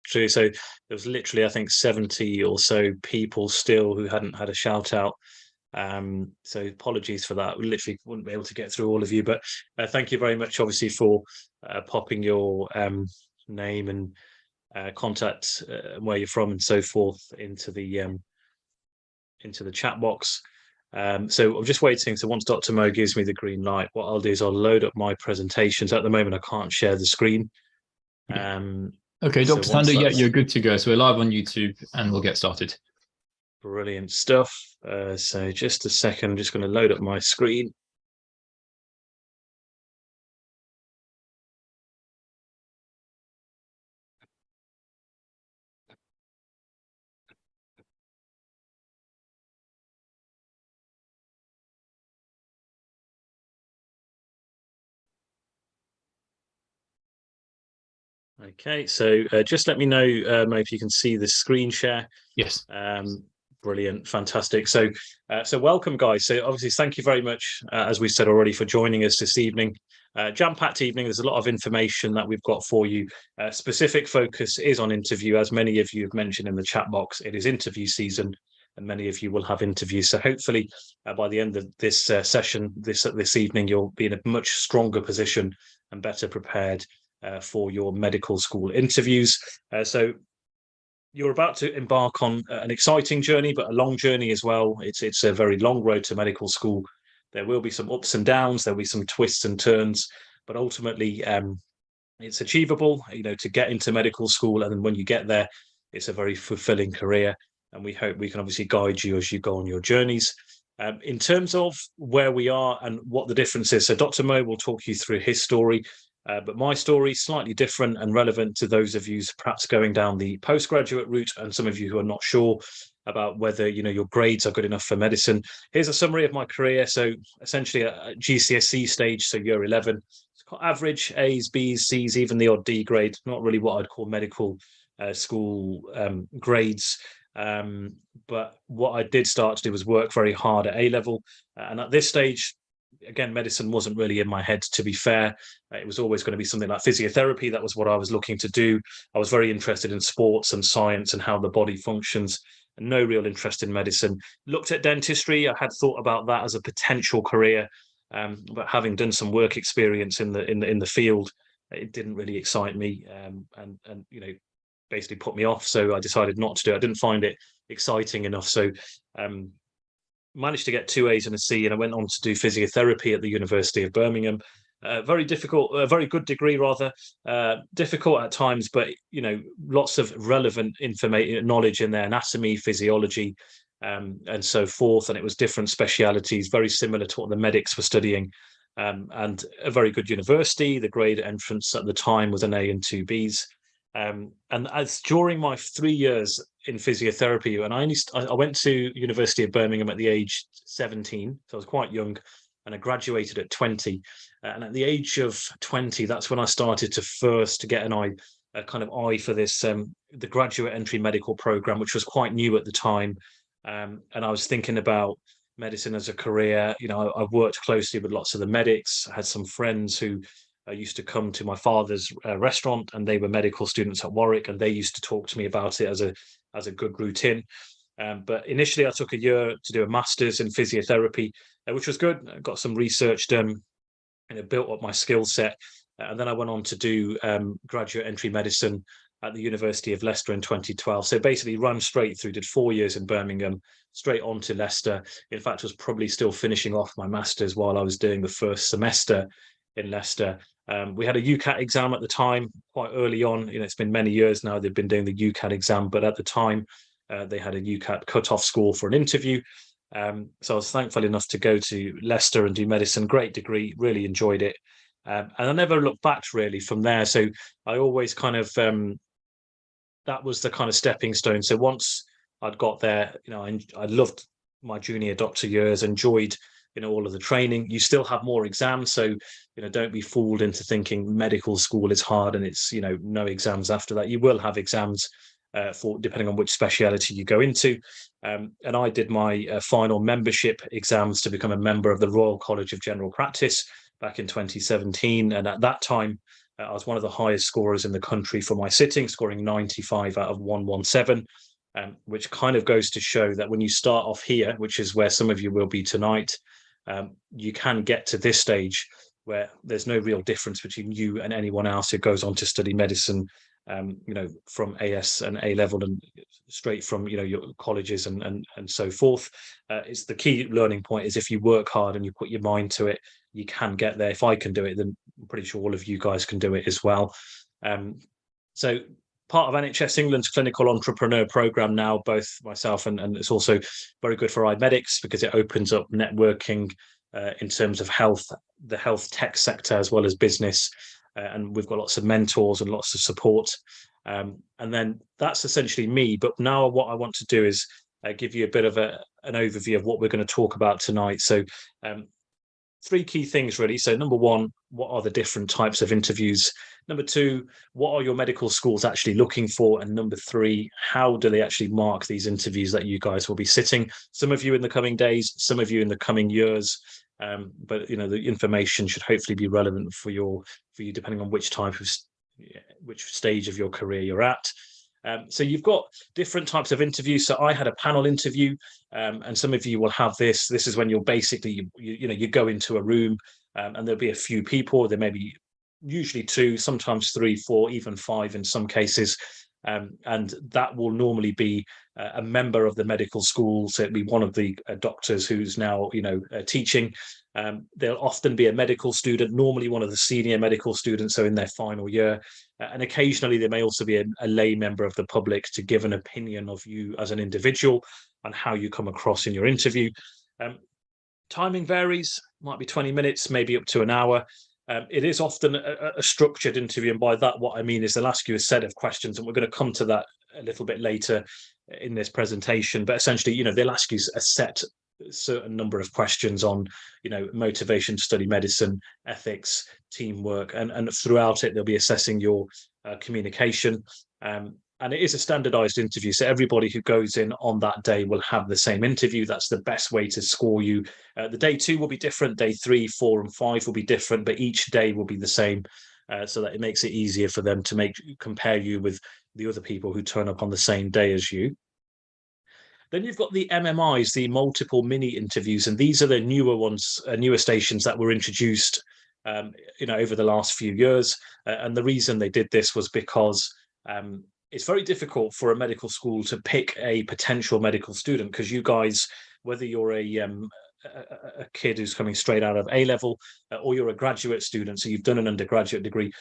true. So there was literally, I think, 70 or so people still who hadn't had a shout out. So apologies for that. We literally wouldn't be able to get through all of you, but thank you very much, obviously, for popping your name and contact, where you're from, and so forth into the chat box. So I'm just waiting. So once Dr. Mo gives me the green light, what I'll do is I'll load up my presentations. At the moment, I can't share the screen. Okay, Dr. Thunder, yeah, you're good to go. So we're live on YouTube and we'll get started. Brilliant stuff. So just a second, I'm just going to load up my screen. Okay, so just let me know, if you can see the screen share. Yes. Brilliant, fantastic. So welcome, guys. So obviously, thank you very much, as we said already, for joining us this evening. Jam-packed evening. There's a lot of information that we've got for you. Specific focus is on interview, as many of you have mentioned in the chat box. It is interview season, and many of you will have interviews. So hopefully, by the end of this session, this evening, you'll be in a much stronger position and better prepared for your medical school interviews. So you're about to embark on an exciting journey, but a long journey as well. It's a very long road to medical school. There will be some ups and downs. There'll be some twists and turns, but ultimately, it's achievable, to get into medical school. And then when you get there, it's a very fulfilling career. And we hope we can obviously guide you as you go on your journeys. In terms of where we are and what the difference is, so Dr. Mo will talk you through his story. But my story is slightly different and relevant to those of you perhaps going down the postgraduate route, and some of you who are not sure about whether your grades are good enough for medicine. Here's a summary of my career. So essentially at GCSE stage, so year 11, it's got average A's, B's, C's, even the odd D grade. Not really what I'd call medical school grades. But what I did start to do was work very hard at A level. And at this stage, again, medicine wasn't really in my head, to be fair. It was always going to be something like physiotherapy. That was what I was looking to do. I was very interested in sports and science and how the body functions, and no real interest in medicine. Looked at dentistry. I had thought about that as a potential career, but having done some work experience in the field, it didn't really excite me, and basically put me off. So I decided not to do it. I didn't find it exciting enough. So managed to get 2 A's and a C, and I went on to do physiotherapy at the University of Birmingham. Very difficult, very good degree rather. Difficult at times, but lots of relevant information, knowledge in there, anatomy, physiology, and so forth. And it was different specialities, very similar to what the medics were studying. And a very good university. The grade entrance at the time was an A and 2 B's. And as during my 3 years in physiotherapy, and I went to University of Birmingham at the age 17, so I was quite young, and I graduated at 20. And at the age of 20, that's when I started to first get a kind of eye for this, the graduate entry medical program, which was quite new at the time. And I was thinking about medicine as a career. I worked closely with lots of the medics. I had some friends who used to come to my father's restaurant, and they were medical students at Warwick, and they used to talk to me about it as a good routine. But initially, I took a year to do a master's in physiotherapy, which was good. I got some research done, and it built up my skill set. And then I went on to do graduate entry medicine at the University of Leicester in 2012. So basically ran straight through, did 4 years in Birmingham, straight on to Leicester. In fact, I was probably still finishing off my master's while I was doing the first semester in Leicester. We had a UCAT exam at the time, quite early on. It's been many years now they've been doing the UCAT exam, but at the time they had a UCAT cut-off score for an interview. So I was thankful enough to go to Leicester and do medicine. Great degree, really enjoyed it. And I never looked back really from there. So I always kind of, that was the kind of stepping stone. So once I'd got there, I loved my junior doctor years, enjoyed all of the training. You still have more exams, so don't be fooled into thinking medical school is hard and it's no exams after that. You will have exams for depending on which speciality you go into, and I did my final membership exams to become a member of the Royal College of General Practice back in 2017, and at that time I was one of the highest scorers in the country for my sitting, scoring 95 out of 117, which kind of goes to show that when you start off here, which is where some of you will be tonight, you can get to this stage where there's no real difference between you and anyone else who goes on to study medicine, from AS and A level and straight from, your colleges and so forth. It's the key learning point is if you work hard and you put your mind to it, you can get there. If I can do it, then I'm pretty sure all of you guys can do it as well. So part of NHS England's clinical entrepreneur program now, both myself and it's also very good for iMedics because it opens up networking in terms of the health tech sector as well as business. And we've got lots of mentors and lots of support. And then that's essentially me. But now what I want to do is give you a bit of an overview of what we're going to talk about tonight. So three key things, really. So number one, what are the different types of interviews? Number two, what are your medical schools actually looking for? And number three, how do they actually mark these interviews that you guys will be sitting? Some of you in the coming days, some of you in the coming years. But the information should hopefully be relevant for you, depending on which stage of your career you're at. So you've got different types of interviews. So I had a panel interview, and some of you will have this. This is when you're basically, you go into a room, and there'll be a few people. There may be usually 2, sometimes 3, 4, even 5 in some cases. And that will normally be a member of the medical school. So it'll be one of the doctors who's now, teaching. There'll often be a medical student, normally one of the senior medical students, so in their final year. And occasionally there may also be a lay member of the public to give an opinion of you as an individual and how you come across in your interview. Timing varies, might be 20 minutes, maybe up to an hour. It is often a structured interview, and by that what I mean is they'll ask you a set of questions, and we're going to come to that a little bit later in this presentation. But essentially, they'll ask you a certain number of questions on, motivation to study medicine, ethics, teamwork, and throughout it they'll be assessing your communication. And it is a standardized interview. So everybody who goes in on that day will have the same interview. That's the best way to score you. The day 2 will be different. Day 3, 4, and 5 will be different, but each day will be the same, so that it makes it easier for them to compare you with the other people who turn up on the same day as you. Then you've got the MMIs, the multiple mini interviews, and these are the newer ones, newer stations that were introduced, over the last few years. And the reason they did this was because it's very difficult for a medical school to pick a potential medical student, because you guys, whether you're a kid who's coming straight out of A level or you're a graduate student, so you've done an undergraduate degree,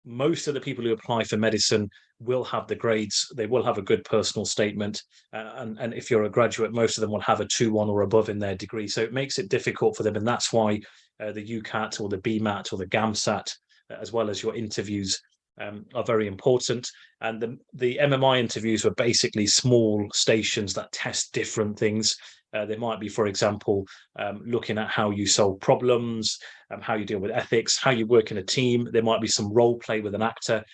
most of the people who apply for medicine will have the grades. They will have a good personal statement. And if you're a graduate, most of them will have a 2-1 or above in their degree. So it makes it difficult for them. And that's why the UCAT or the BMAT or the GAMSAT, as well as your interviews, are very important. And the MMI interviews were basically small stations that test different things. They might be, for example, looking at how you solve problems, how you deal with ethics, how you work in a team. There might be some role play with an actor.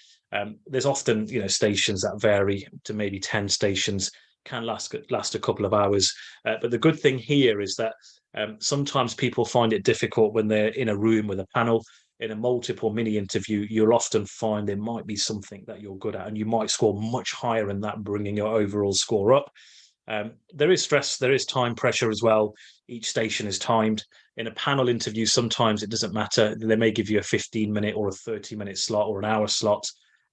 There's often, stations that vary to maybe 10 stations, can last a couple of hours. But the good thing here is that sometimes people find it difficult when they're in a room with a panel. In a multiple mini interview, you'll often find there might be something that you're good at, and you might score much higher in that, bringing your overall score up. There is stress, there is time pressure as well. Each station is timed. In a panel interview, sometimes it doesn't matter. They may give you a 15-minute or a 30-minute slot or an hour slot.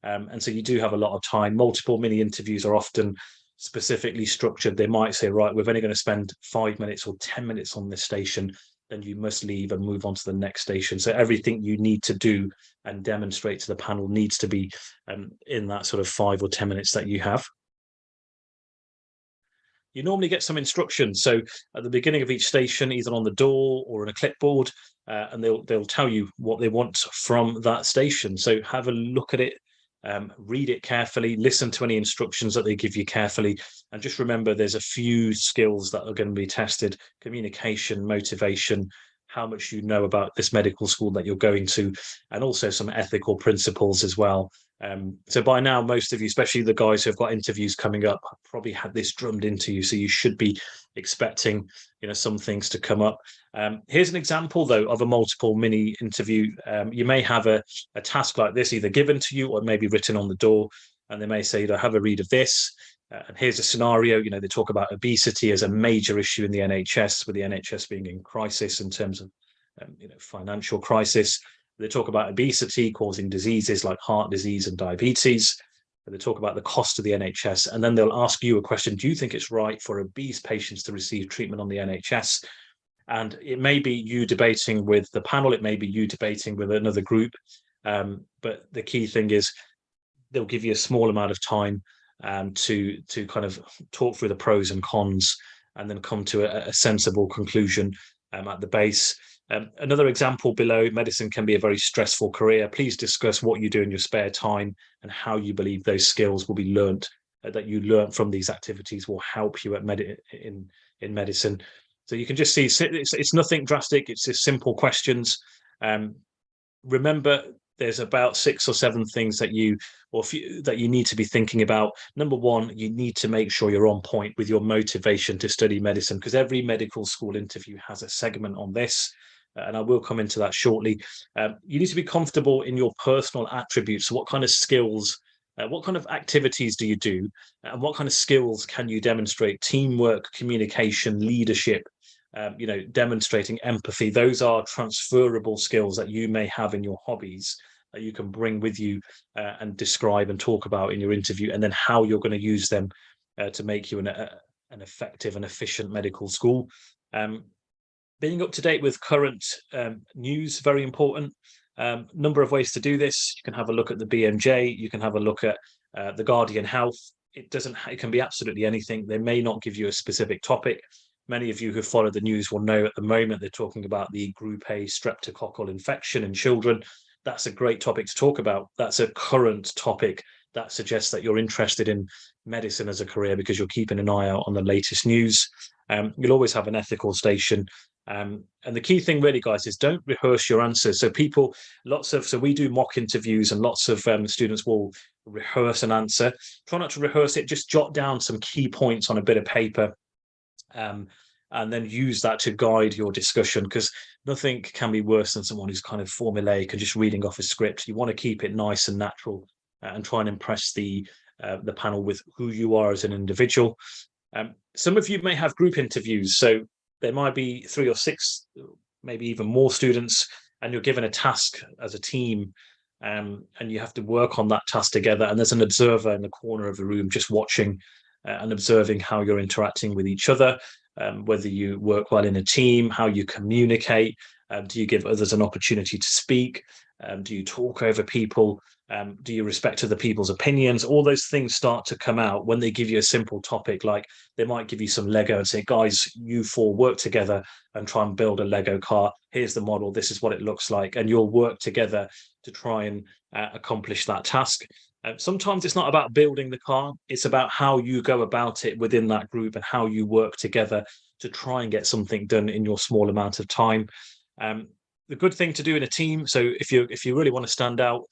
And so you do have a lot of time. Multiple mini interviews are often specifically structured. They might say, right, we're only going to spend 5 minutes or 10 minutes on this station, then you must leave and move on to the next station. So everything you need to do and demonstrate to the panel needs to be in that sort of 5 or 10 minutes that you have. You normally get some instructions. So at the beginning of each station, either on the door or in a clipboard, and they'll tell you what they want from that station. So have a look at it, read it carefully, listen to any instructions that they give you carefully, and just remember there's a few skills that are going to be tested: communication, motivation, how much you know about this medical school that you're going to, and also some ethical principles as well. So by now, most of you, especially the guys who have got interviews coming up, have probably had this drummed into you. So you should be expecting, some things to come up. Here's an example, though, of a multiple mini interview. You may have a task like this either given to you or maybe written on the door, and they may say, have a read of this. And here's a scenario. They talk about obesity as a major issue in the NHS, with the NHS being in crisis in terms of, financial crisis. They talk about obesity causing diseases like heart disease and diabetes. They talk about the cost of the NHS, and then they'll ask you a question: do you think it's right for obese patients to receive treatment on the NHS? And it may be you debating with the panel, it may be you debating with another group, but the key thing is they'll give you a small amount of time to kind of talk through the pros and cons, and then come to a sensible conclusion at the base. Another example below: medicine can be a very stressful career. Please discuss what you do in your spare time and how you believe those skills will be learnt, that you learn from these activities will help you in medicine. So you can just see it's nothing drastic. It's just simple questions. Remember, there's about 6 or 7 things that you need to be thinking about. Number one, you need to make sure you're on point with your motivation to study medicine, because every medical school interview has a segment on this. And I will come into that shortly. You need to be comfortable in your personal attributes. So what kind of skills, what kind of activities do you do? And what kind of skills can you demonstrate? Teamwork, communication, leadership, demonstrating empathy. Those are transferable skills that you may have in your hobbies that you can bring with you and describe and talk about in your interview, and then how you're going to use them to make you an effective and efficient medical school. Being up to date with current news, very important. Number of ways to do this. You can have a look at the BMJ. You can have a look at the Guardian Health. It can be absolutely anything. They may not give you a specific topic. Many of you who follow the news will know at the moment they're talking about the Group A streptococcal infection in children. That's a great topic to talk about. That's a current topic that suggests that you're interested in medicine as a career, because you're keeping an eye out on the latest news. You'll always have an ethical station. And the key thing really, guys, is don't rehearse your answers. So we do mock interviews, and lots of students will rehearse an answer. Try not to rehearse it. Just jot down some key points on a bit of paper, and then use that to guide your discussion, because nothing can be worse than someone who's kind of formulaic and just reading off a script. You want to keep it nice and natural, and try and impress the panel with who you are as an individual. Some of you may have group interviews, so there might be 3 or 6, maybe even more students, and you're given a task as a team, and you have to work on that task together. And there's an observer in the corner of the room just watching and observing how you're interacting with each other, whether you work well in a team, how you communicate. Do you give others an opportunity to speak? Do you talk over people? Do you respect other people's opinions? All those things start to come out when they give you a simple topic. Like, they might give you some Lego and say, guys, you 4 work together and try and build a Lego car. Here's the model. This is what it looks like. And you'll work together to try and accomplish that task. Sometimes it's not about building the car. It's about how you go about it within that group and how you work together to try and get something done in your small amount of time. The good thing to do in a team, so if you really want to stand out,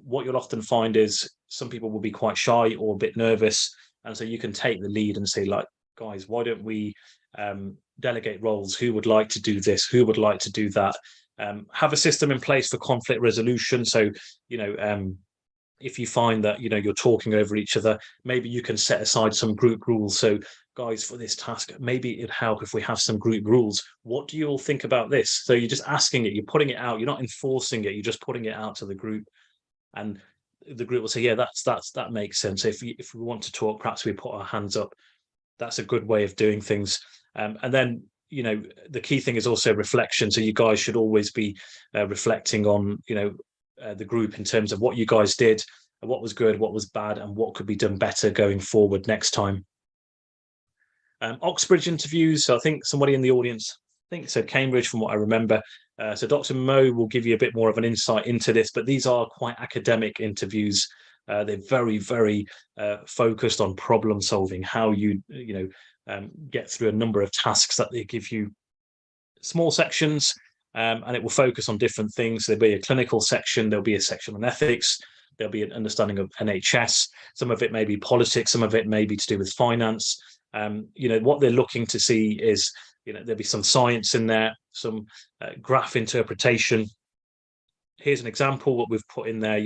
what you'll often find is some people will be quite shy or a bit nervous, and so you can take the lead and say, like, guys, why don't we delegate roles? Who would like to do this? Who would like to do that? Have a system in place for conflict resolution. So if you find that you're talking over each other, maybe you can set aside some group rules. So, guys, for this task, maybe it'd help if we have some group rules. What do you all think about this? So you're just asking it, you're putting it out, you're not enforcing it, you're just putting it out to the group, and the group will say, yeah, that makes sense. If we want to talk, perhaps we put our hands up. That's a good way of doing things. And then the key thing is also reflection. So you guys should always be reflecting on the group in terms of what you guys did, what was good, what was bad, and what could be done better going forward next time. Oxbridge interviews. So I think somebody in the audience, I think it said Cambridge from what I remember. So Dr. Mo will give you a bit more of an insight into this, but these are quite academic interviews. They're very, very focused on problem solving, how you get through a number of tasks that they give you, small sections, and it will focus on different things. There'll be a clinical section, there'll be a section on ethics, there'll be an understanding of NHS. Some of it may be politics, some of it may be to do with finance. What they're looking to see is, there'll be some science in there, some graph interpretation. Here's an example what we've put in there.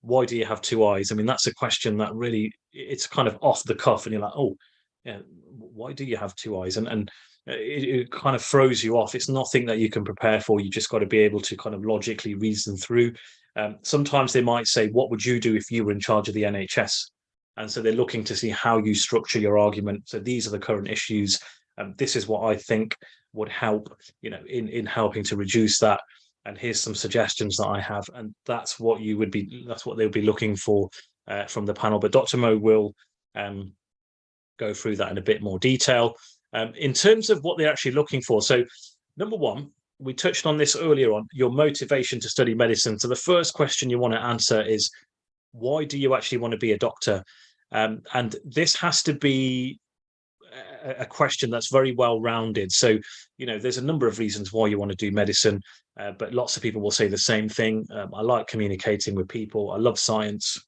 Why do you have two eyes? I mean, that's a question that really, it's kind of off the cuff, and you're like, oh, yeah, why do you have two eyes? And it kind of throws you off. It's nothing that you can prepare for. You just got to be able to kind of logically reason through. Sometimes they might say, what would you do if you were in charge of the NHS? And so they're looking to see how you structure your argument. So these are the current issues. This is what I think would help, in helping to reduce that. And here's some suggestions that I have. And that's what they would be looking for from the panel. But Dr. Mo will go through that in a bit more detail. In terms of what they're actually looking for. So number one, we touched on this earlier on, your motivation to study medicine. So the first question you want to answer is, why do you actually want to be a doctor? And this has to be a question that's very well rounded. So, there's a number of reasons why you want to do medicine, but lots of people will say the same thing. I like communicating with people. I love science,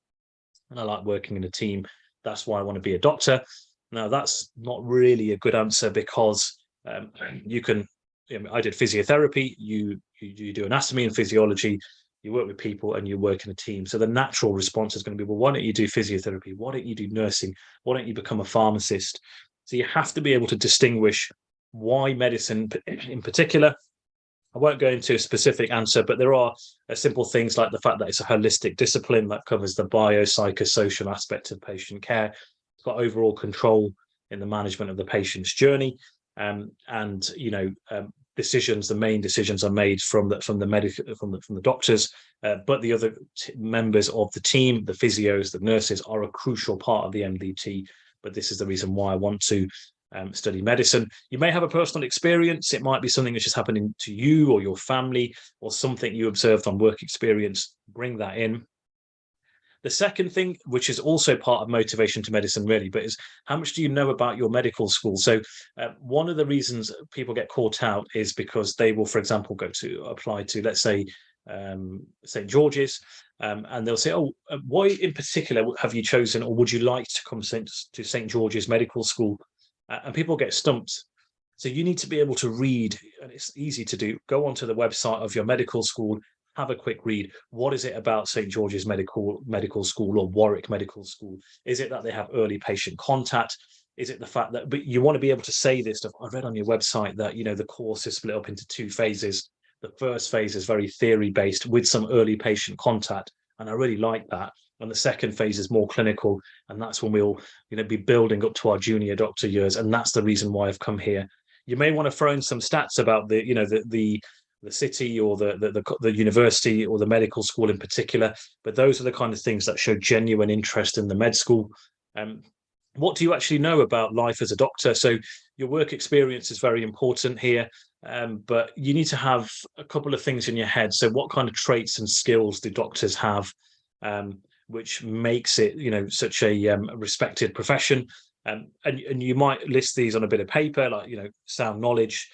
and I like working in a team. That's why I want to be a doctor. Now, that's not really a good answer, because you can. I did physiotherapy. You do anatomy and physiology. You work with people and you work in a team. So the natural response is going to be, well, why don't you do physiotherapy? Why don't you do nursing? Why don't you become a pharmacist? So you have to be able to distinguish why medicine in particular. I won't go into a specific answer, but there are simple things like the fact that it's a holistic discipline that covers the biopsychosocial aspect of patient care. It's got overall control in the management of the patient's journey. Decisions, the main decisions are made from the doctors, but the other members of the team, the physios, the nurses, are a crucial part of the MDT. But this is the reason why I want to study medicine. You may have a personal experience. It might be something that's just happening to you or your family, or something you observed on work experience. Bring that in. The second thing, which is also part of motivation to medicine really, but is how much do you know about your medical school? So one of the reasons people get caught out is because they will, for example, go to apply to, let's say, St. George's, and they'll say, oh, why in particular have you chosen, or would you like to come to St. George's Medical School? And people get stumped. So you need to be able to read, and it's easy to do. Go onto the website of your medical school, have a quick read. What is it about St. George's Medical School or Warwick Medical School? Is it that they have early patient contact? Is it the fact that, but you want to be able to say this stuff. I read on your website that, the course is split up into 2 phases. The first phase is very theory based with some early patient contact. And I really like that. And the second phase is more clinical. And that's when we'll, be building up to our junior doctor years. And that's the reason why I've come here. You may want to throw in some stats about the city or the university or the medical school in particular, but those are the kind of things that show genuine interest in the med school. What do you actually know about life as a doctor? So your work experience is very important here, but you need to have a couple of things in your head. So what kind of traits and skills do doctors have, which makes it such a respected profession? And you might list these on a bit of paper, like sound knowledge,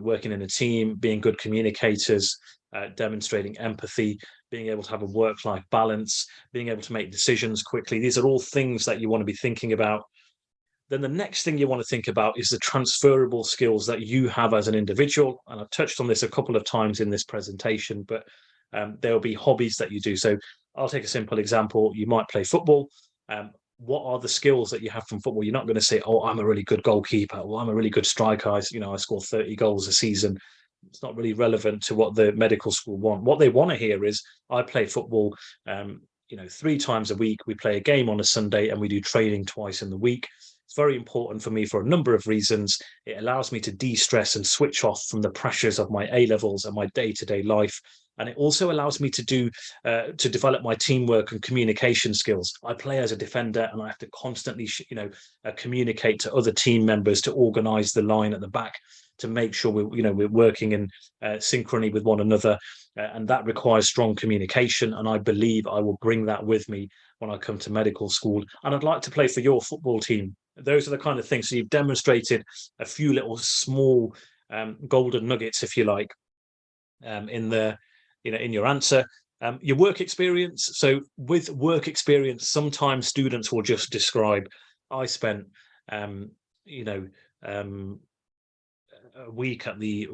working in a team, being good communicators, demonstrating empathy, being able to have a work-life balance, being able to make decisions quickly. These are all things that you want to be thinking about. Then the next thing you want to think about is the transferable skills that you have as an individual. And I've touched on this a couple of times in this presentation, but there will be hobbies that you do. So I'll take a simple example. You might play football. What are the skills that you have from football? You're not going to say, oh, I'm a really good goalkeeper, or I'm a really good striker. I score 30 goals a season. It's not really relevant to what the medical school want. What they want to hear is, I play football, 3 times a week. We play a game on a Sunday and we do training twice in the week. It's very important for me for a number of reasons. It allows me to de-stress and switch off from the pressures of my A-levels and my day-to-day life. And it also allows me to develop my teamwork and communication skills. I play as a defender, and I have to constantly, communicate to other team members to organise the line at the back to make sure we're working in synchrony with one another, and that requires strong communication. And I believe I will bring that with me when I come to medical school. And I'd like to play for your football team. Those are the kind of things. So you've demonstrated a few little small golden nuggets, if you like, in your answer. Your work experience. So with work experience, sometimes students will just describe, I spent, you know, a week in the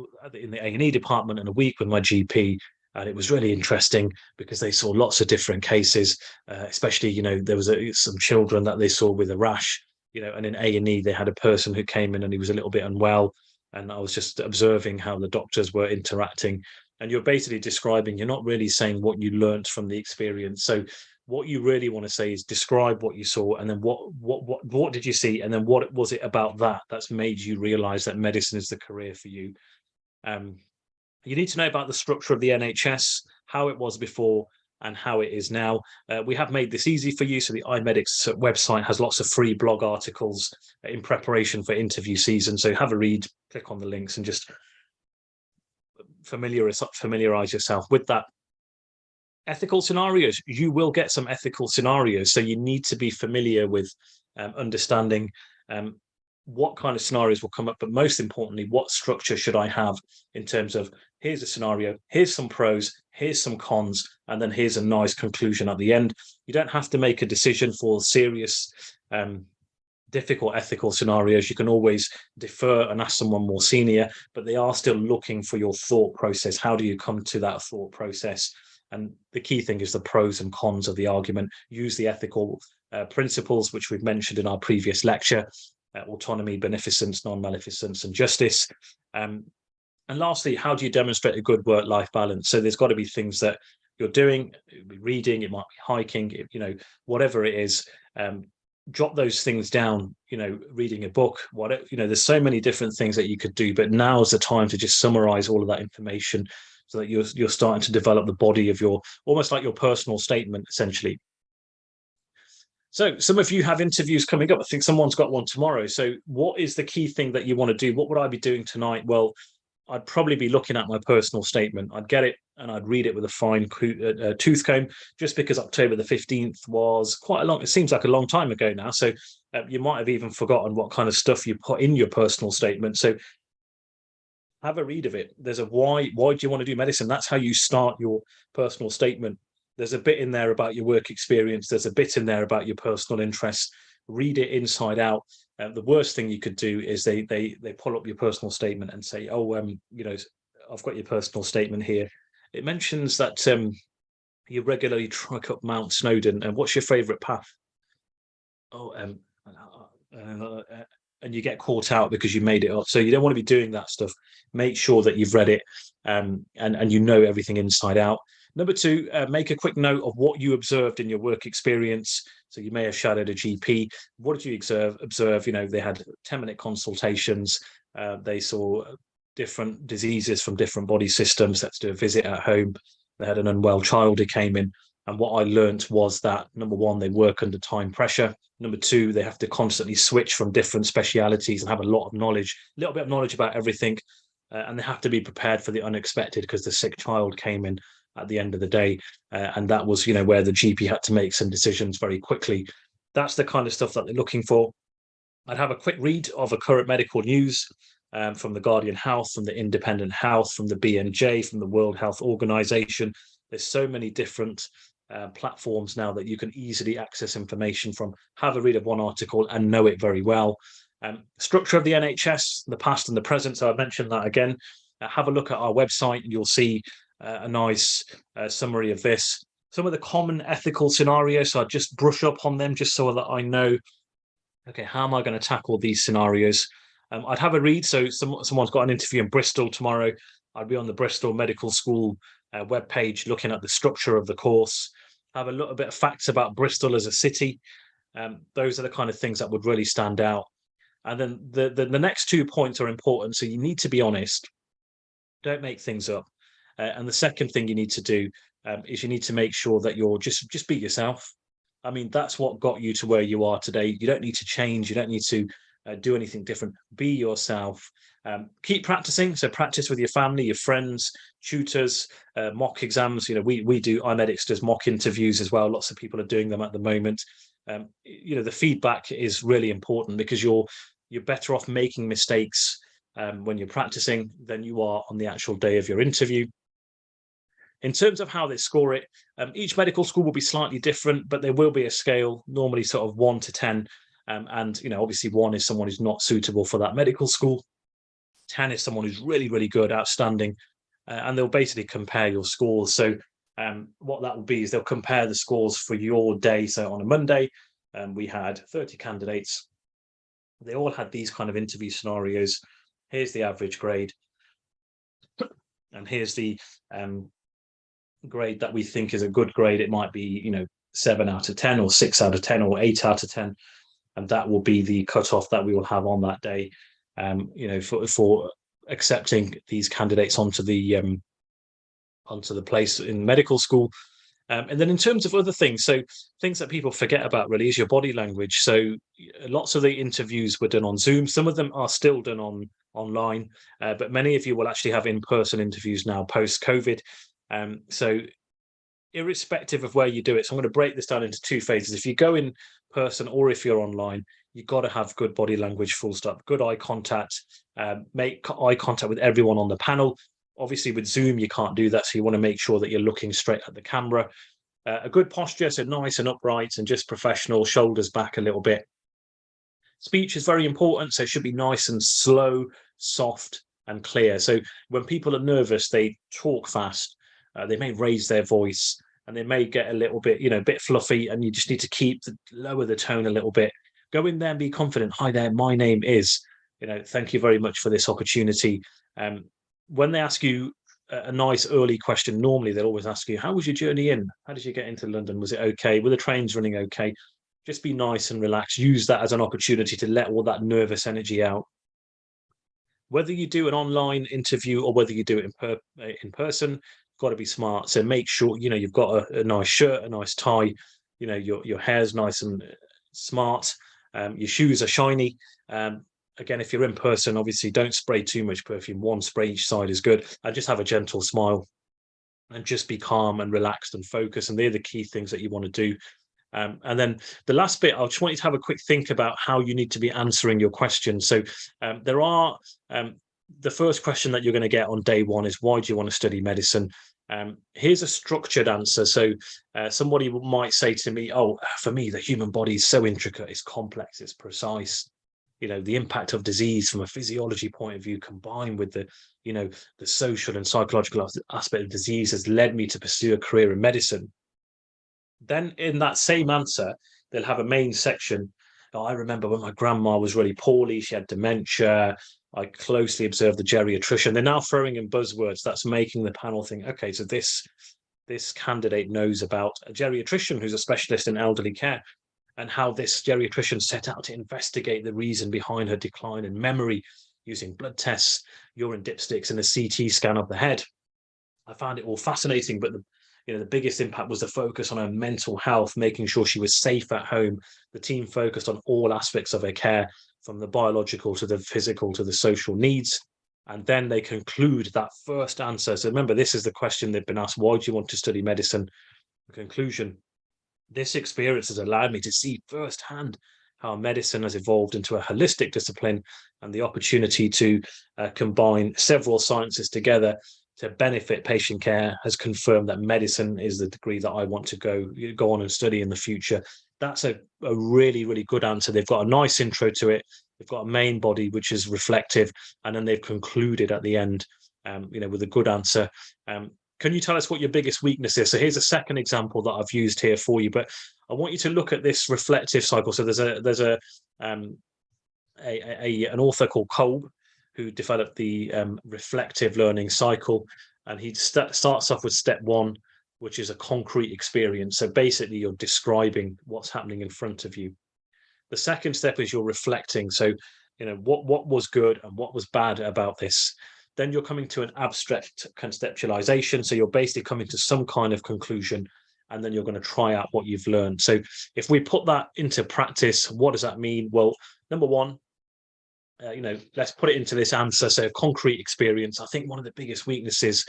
A&E department and a week with my GP. And it was really interesting because they saw lots of different cases, especially, there was some children that they saw with a rash, and in A&E they had a person who came in and he was a little bit unwell. And I was just observing how the doctors were interacting. And you're basically describing, you're not really saying what you learnt from the experience. So what you really want to say is describe what you saw, and then what did you see, and then what was it about that's made you realize that medicine is the career for you. You need to know about the structure of the NHS, how it was before and how it is now. We have made this easy for you. So the iMedics website has lots of free blog articles in preparation for interview season. So have a read, click on the links, and just familiarize yourself with that. Ethical scenarios. You will get some ethical scenarios. So you need to be familiar with understanding what kind of scenarios will come up, but most importantly, what structure should I have in terms of, here's a scenario, here's some pros, here's some cons, and then here's a nice conclusion at the end. You don't have to make a decision for serious, difficult ethical scenarios. You can always defer and ask someone more senior, but they are still looking for your thought process. How do you come to that thought process? And the key thing is the pros and cons of the argument. Use the ethical principles, which we've mentioned in our previous lecture: autonomy, beneficence, non-maleficence, and justice. And lastly, how do you demonstrate a good work-life balance? So there's got to be things that you're doing. It might be reading, it might be hiking, whatever it is. Jot those things down, reading a book, there's so many different things that you could do, but now's the time to just summarize all of that information so that you're starting to develop the body of almost like your personal statement, essentially. So some of you have interviews coming up. I think someone's got one tomorrow. So what is the key thing that you want to do? What would I be doing tonight? Well, I'd probably be looking at my personal statement. I'd get it and I'd read it with a fine tooth comb, just because October the 15th was quite a long, it seems like a long time ago now. So you might have even forgotten what kind of stuff you put in your personal statement. So have a read of it. There's a why do you want to do medicine? That's how you start your personal statement. There's a bit in there about your work experience. There's a bit in there about your personal interests. Read it inside out. The worst thing you could do is they pull up your personal statement and say, oh, I've got your personal statement here. It mentions that you regularly trek up Mount Snowdon. And what's your favourite path? Oh, and you get caught out because you made it up. So you don't want to be doing that stuff. Make sure that you've read it and you know everything inside out. Number two, make a quick note of what you observed in your work experience. So you may have shadowed a GP. What did you observe? They had 10-minute consultations. They saw different diseases from different body systems. Let's do a visit at home. They had an unwell child who came in. And what I learned was that, number one, they work under time pressure. Number two, they have to constantly switch from different specialities and have a little bit of knowledge about everything. And they have to be prepared for the unexpected because the sick child came in at the end of the day. And that was, where the GP had to make some decisions very quickly. That's the kind of stuff that they're looking for. I'd have a quick read of a current medical news from the Guardian Health, from the Independent Health, from the BMJ, from the World Health Organization. There's so many different platforms now that you can easily access information from. Have a read of one article and know it very well. Structure of the NHS, the past and the present. So I've mentioned that again. Have a look at our website and you'll see a nice summary of this. Some of the common ethical scenarios, so I'd just brush up on them just so that I know, okay, how am I going to tackle these scenarios? I'd have a read. So someone's got an interview in Bristol tomorrow. I'd be on the Bristol Medical School webpage looking at the structure of the course. Have a little bit of facts about Bristol as a city. Those are the kind of things that would really stand out. And then the next 2 points are important. So you need to be honest. Don't make things up. And the second thing you need to do is you need to make sure that you're just be yourself. I mean, that's what got you to where you are today. You don't need to change. You don't need to do anything different. Be yourself. Keep practicing. So practice with your family, your friends, tutors, mock exams. We do, iMedics does mock interviews as well. Lots of people are doing them at the moment. The feedback is really important because you're better off making mistakes when you're practicing than you are on the actual day of your interview. In terms of how they score it, each medical school will be slightly different, but there will be a scale, normally sort of 1 to 10. And, obviously 1 is someone who's not suitable for that medical school. 10 is someone who's really, really good, outstanding. And they'll basically compare your scores. So what that will be is they'll compare the scores for your day. So on a Monday, we had 30 candidates. They all had these kind of interview scenarios. Here's the average grade. And here's the grade that we think is a good grade. It might be, 7 out of 10 or 6 out of 10 or 8 out of 10. And that will be the cutoff that we will have on that day, for accepting these candidates onto the place in medical school. And then in terms of other things, so things that people forget about really is your body language. So lots of the interviews were done on Zoom. Some of them are still done online, but many of you will actually have in-person interviews now post-COVID. So irrespective of where you do it, so I'm going to break this down into 2 phases. If you go in person or if you're online, you've got to have good body language, full stop, good eye contact, make eye contact with everyone on the panel. Obviously with Zoom, you can't do that. So you want to make sure that you're looking straight at the camera. A good posture, so nice and upright and just professional, shoulders back a little bit. Speech is very important. So it should be nice and slow, soft and clear. So when people are nervous, they talk fast. They may raise their voice and they may get a little bit, a bit fluffy, and you just need to lower the tone a little bit. Go in there and be confident. Hi there, my name is, thank you very much for this opportunity. When they ask you a nice early question, normally they'll always ask you, how was your journey in? How did you get into London? Was it okay? Were the trains running okay? Just be nice and relaxed. Use that as an opportunity to let all that nervous energy out. Whether you do an online interview or whether you do it in person, got to be smart. So make sure you've got a nice shirt, a nice tie, your hair's nice and smart, your shoes are shiny. Again, if you're in person, obviously don't spray too much perfume. 1 spray each side is good. And just have a gentle smile and just be calm and relaxed and focused. And they're the key things that you want to do. And then the last bit, I just want you to have a quick think about how you need to be answering your questions. So there are the first question that you're going to get on day 1 is, why do you want to study medicine? Here's a structured answer. So somebody might say to me, oh, for me, the human body is so intricate, it's complex, it's precise. The impact of disease from a physiology point of view, combined with the social and psychological aspect of disease, has led me to pursue a career in medicine. Then in that same answer, they'll have a main section. Oh, I remember when my grandma was really poorly, she had dementia. I closely observed the geriatrician. They're now throwing in buzzwords that's making the panel think, okay, so this candidate knows about a geriatrician who's a specialist in elderly care, and how this geriatrician set out to investigate the reason behind her decline in memory using blood tests, urine dipsticks, and a CT scan of the head. I found it all fascinating, but the biggest impact was the focus on her mental health, making sure she was safe at home. The team focused on all aspects of her care, from the biological to the physical to the social needs. And then they conclude that first answer. So remember, this is the question they've been asked: why do you want to study medicine? The conclusion: this experience has allowed me to see firsthand how medicine has evolved into a holistic discipline, and the opportunity to combine several sciences together to benefit patient care has confirmed that medicine is the degree that I want to go on and study in the future. That's a really, really good answer. They've got a nice intro to it. They've got a main body, which is reflective, and then they've concluded at the end, with a good answer. Can you tell us what your biggest weakness is? So here's a second example that I've used here for you, but I want you to look at this reflective cycle. So there's an author called Kolb, who developed the reflective learning cycle. And he starts off with step 1, which is a concrete experience. So basically you're describing what's happening in front of you. The second step is you're reflecting. So, what was good and what was bad about this. Then you're coming to an abstract conceptualization. So you're basically coming to some kind of conclusion, and then you're going to try out what you've learned. So if we put that into practice, what does that mean? Well, number 1, let's put it into this answer. So concrete experience. I think one of the biggest weaknesses,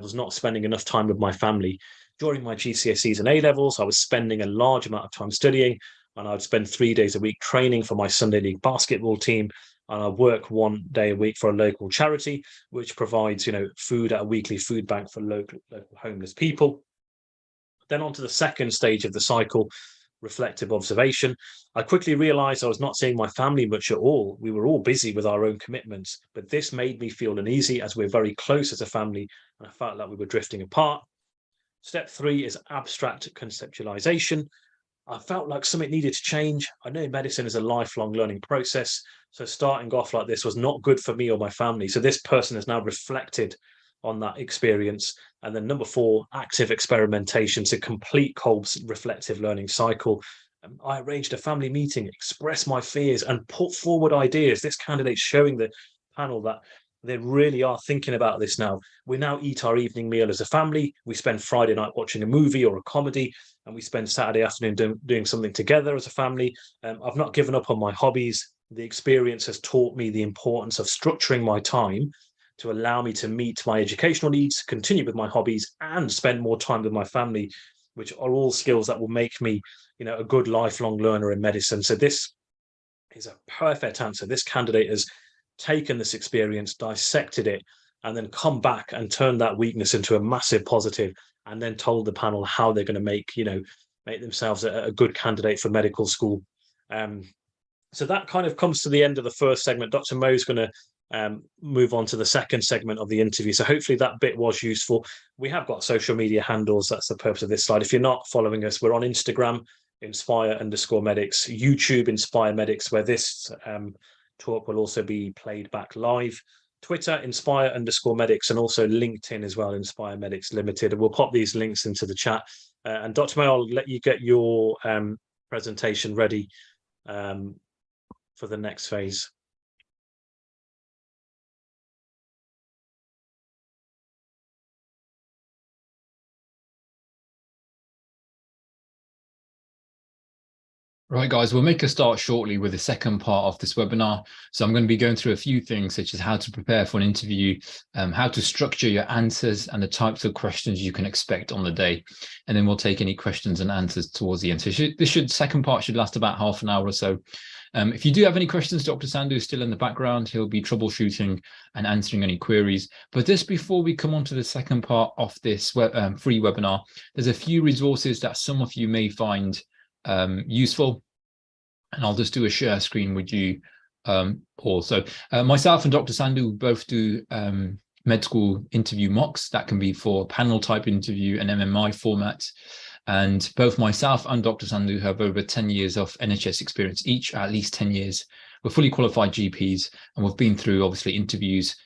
was not spending enough time with my family. During my GCSEs and A-levels, I was spending a large amount of time studying, and I'd spend 3 days a week training for my Sunday League basketball team. and I work 1 day a week for a local charity, which provides, food at a weekly food bank for local homeless people. Then on to the second stage of the cycle, reflective observation. I quickly realized I was not seeing my family much at all. We were all busy with our own commitments, but this made me feel uneasy as we're very close as a family, and I felt like we were drifting apart. Step 3 is abstract conceptualization. I felt like something needed to change. I know medicine is a lifelong learning process, so starting off like this was not good for me or my family. So this person has now reflected on that experience. And then number 4, active experimentation to complete Kolb's reflective learning cycle. I arranged a family meeting, expressed my fears, and put forward ideas. This candidate's showing the panel that they really are thinking about this now. We now eat our evening meal as a family. We spend Friday night watching a movie or a comedy, and we spend Saturday afternoon doing something together as a family. I've not given up on my hobbies. The experience has taught me the importance of structuring my time to allow me to meet my educational needs, continue with my hobbies, and spend more time with my family, which are all skills that will make me, a good lifelong learner in medicine. So this is a perfect answer. This candidate has taken this experience, dissected it, and then come back and turn that weakness into a massive positive, and then told the panel how they're going to make themselves a good candidate for medical school. So that kind of comes to the end of the first segment. Dr. Mo's going to move on to the second segment of the interview. So hopefully that bit was useful. We have got social media handles. That's the purpose of this slide. If you're not following us, we're on Instagram, Inspire_Medics, YouTube, Inspire Medics, where this talk will also be played back live. Twitter, Inspire_Medics, and also LinkedIn as well, Inspire Medics Limited. And we'll pop these links into the chat. And Dr. May, I'll let you get your presentation ready for the next phase. Right, guys, we'll make a start shortly with the second part of this webinar. So I'm going to be going through a few things, such as how to prepare for an interview, how to structure your answers, and the types of questions you can expect on the day. And then we'll take any questions and answers towards the end. So second part should last about half an hour or so. If you do have any questions, Dr. Sandhu is still in the background. He'll be troubleshooting and answering any queries. But just before we come on to the second part of this free webinar, there's a few resources that some of you may find useful, and I'll just do a share screen with you also. Myself and Dr. Sandhu both do med school interview mocks. That can be for panel type interview and MMI format. And both myself and Dr. Sandhu have over 10 years of NHS experience each, at least 10 years. We're fully qualified GPs, and we've been through obviously interviews,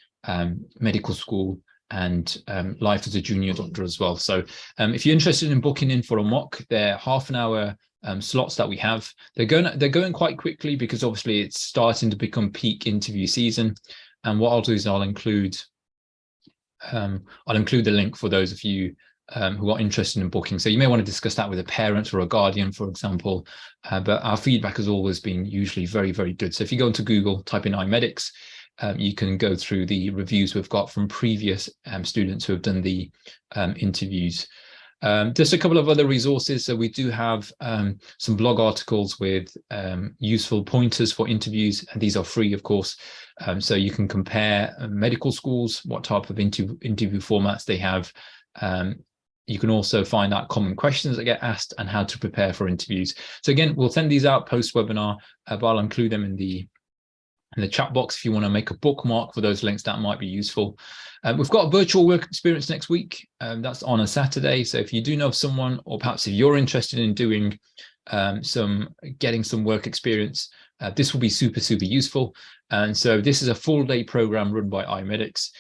medical school, and life as a junior doctor as well. So if you're interested in booking in for a mock, they're half an hour slots that we have. They're going quite quickly because obviously it's starting to become peak interview season. And what I'll do is I'll include the link for those of you who are interested in booking. So you may want to discuss that with a parent or a guardian, for example. But our feedback has always been usually very, very good. So if you go into Google, type in iMedics, you can go through the reviews we've got from previous students who have done the interviews. Just a couple of other resources. So we do have some blog articles with useful pointers for interviews, and these are free, of course. So you can compare medical schools, what type of interview formats they have. You can also find out common questions that get asked and how to prepare for interviews. So again, we'll send these out post-webinar, but I'll include them in the chat box if you want to make a bookmark for those links. That might be useful. We've got a virtual work experience next week. That's on a Saturday. So if you do know of someone, or perhaps if you're interested in doing getting some work experience, this will be super, super useful. And so this is a full day program run by iMedics.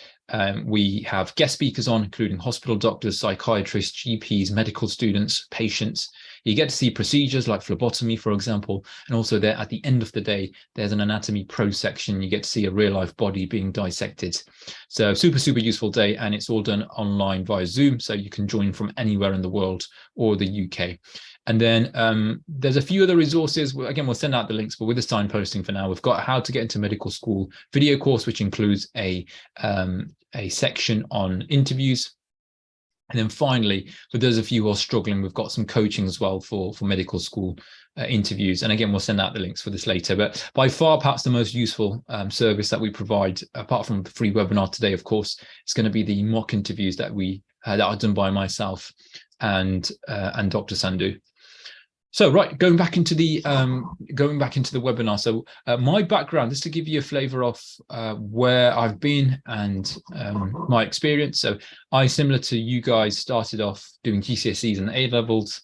We have guest speakers on, including hospital doctors, psychiatrists, GPs, medical students, patients. You get to see procedures like phlebotomy, for example, and also there at the end of the day, there's an anatomy pro section. You get to see a real life body being dissected. So super, super useful day, and it's all done online via Zoom. So you can join from anywhere in the world or the UK. And then there's a few other resources. Again, we'll send out the links, but with the signposting for now, we've got how to get into medical school video course, which includes a section on interviews. And then finally, for those of you who are struggling, we've got some coaching as well for medical school interviews. And again, we'll send out the links for this later. But by far, perhaps the most useful service that we provide, apart from the free webinar today, of course, is going to be the mock interviews that that are done by myself and Dr. Sandhu. So right, going back into the webinar. So my background, just to give you a flavour of where I've been and my experience. So I, similar to you guys, started off doing GCSEs and A levels,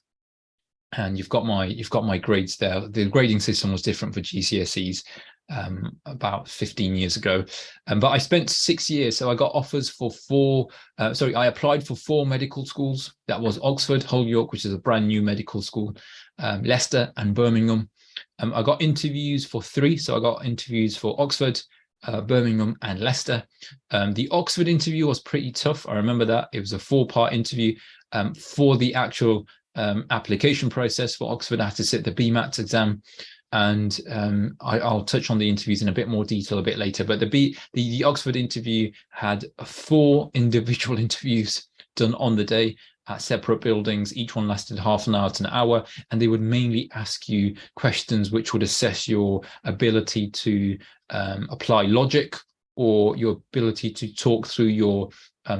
and you've got my grades there. The grading system was different for GCSEs about 15 years ago, but I spent 6 years. So I got offers for I applied for 4 medical schools. That was Oxford, Hull York, which is a brand new medical school, Leicester and Birmingham. I got interviews for 3. So I got interviews for Oxford, Birmingham and Leicester. The Oxford interview was pretty tough. I remember that. It was a 4-part interview. For the actual application process for Oxford, I had to sit the BMAT exam. And I'll touch on the interviews in a bit more detail a bit later. But the Oxford interview had 4 individual interviews done on the day at separate buildings. Each one lasted half an hour to an hour, and they would mainly ask you questions which would assess your ability to apply logic or your ability to talk through your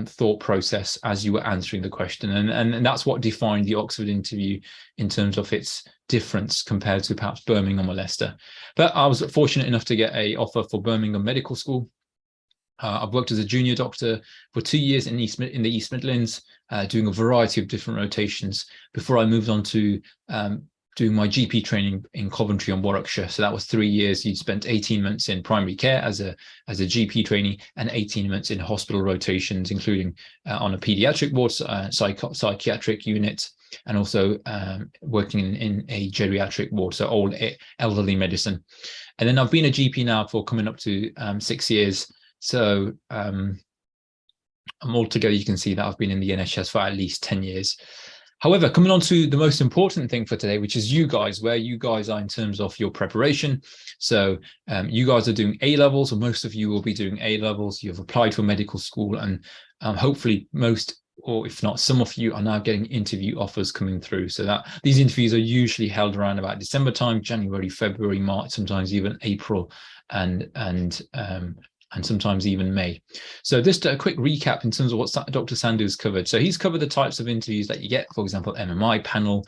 thought process as you were answering the question. And that's what defined the Oxford interview in terms of its difference compared to perhaps Birmingham or Leicester. But I was fortunate enough to get an offer for Birmingham Medical School. I've worked as a junior doctor for 2 years in the East Midlands, doing a variety of different rotations before I moved on to doing my GP training in Coventry and Warwickshire. So that was 3 years. You spent 18 months in primary care as a GP trainee and 18 months in hospital rotations, including on a paediatric ward, psychiatric unit, and also working in a geriatric ward, so old elderly medicine. And then I've been a GP now for coming up to 6 years. So altogether, you can see that I've been in the NHS for at least 10 years. However, coming on to the most important thing for today, which is you guys, where you guys are in terms of your preparation. So you guys are doing A levels, or most of you will be doing A levels. You've applied for medical school, and hopefully most, or if not some of you, are now getting interview offers coming through. So that these interviews are usually held around about December time, January, February, March, sometimes even April, and sometimes even May. So just a quick recap in terms of what Dr. Sandhu has covered. So he's covered the types of interviews that you get, for example, MMI panel,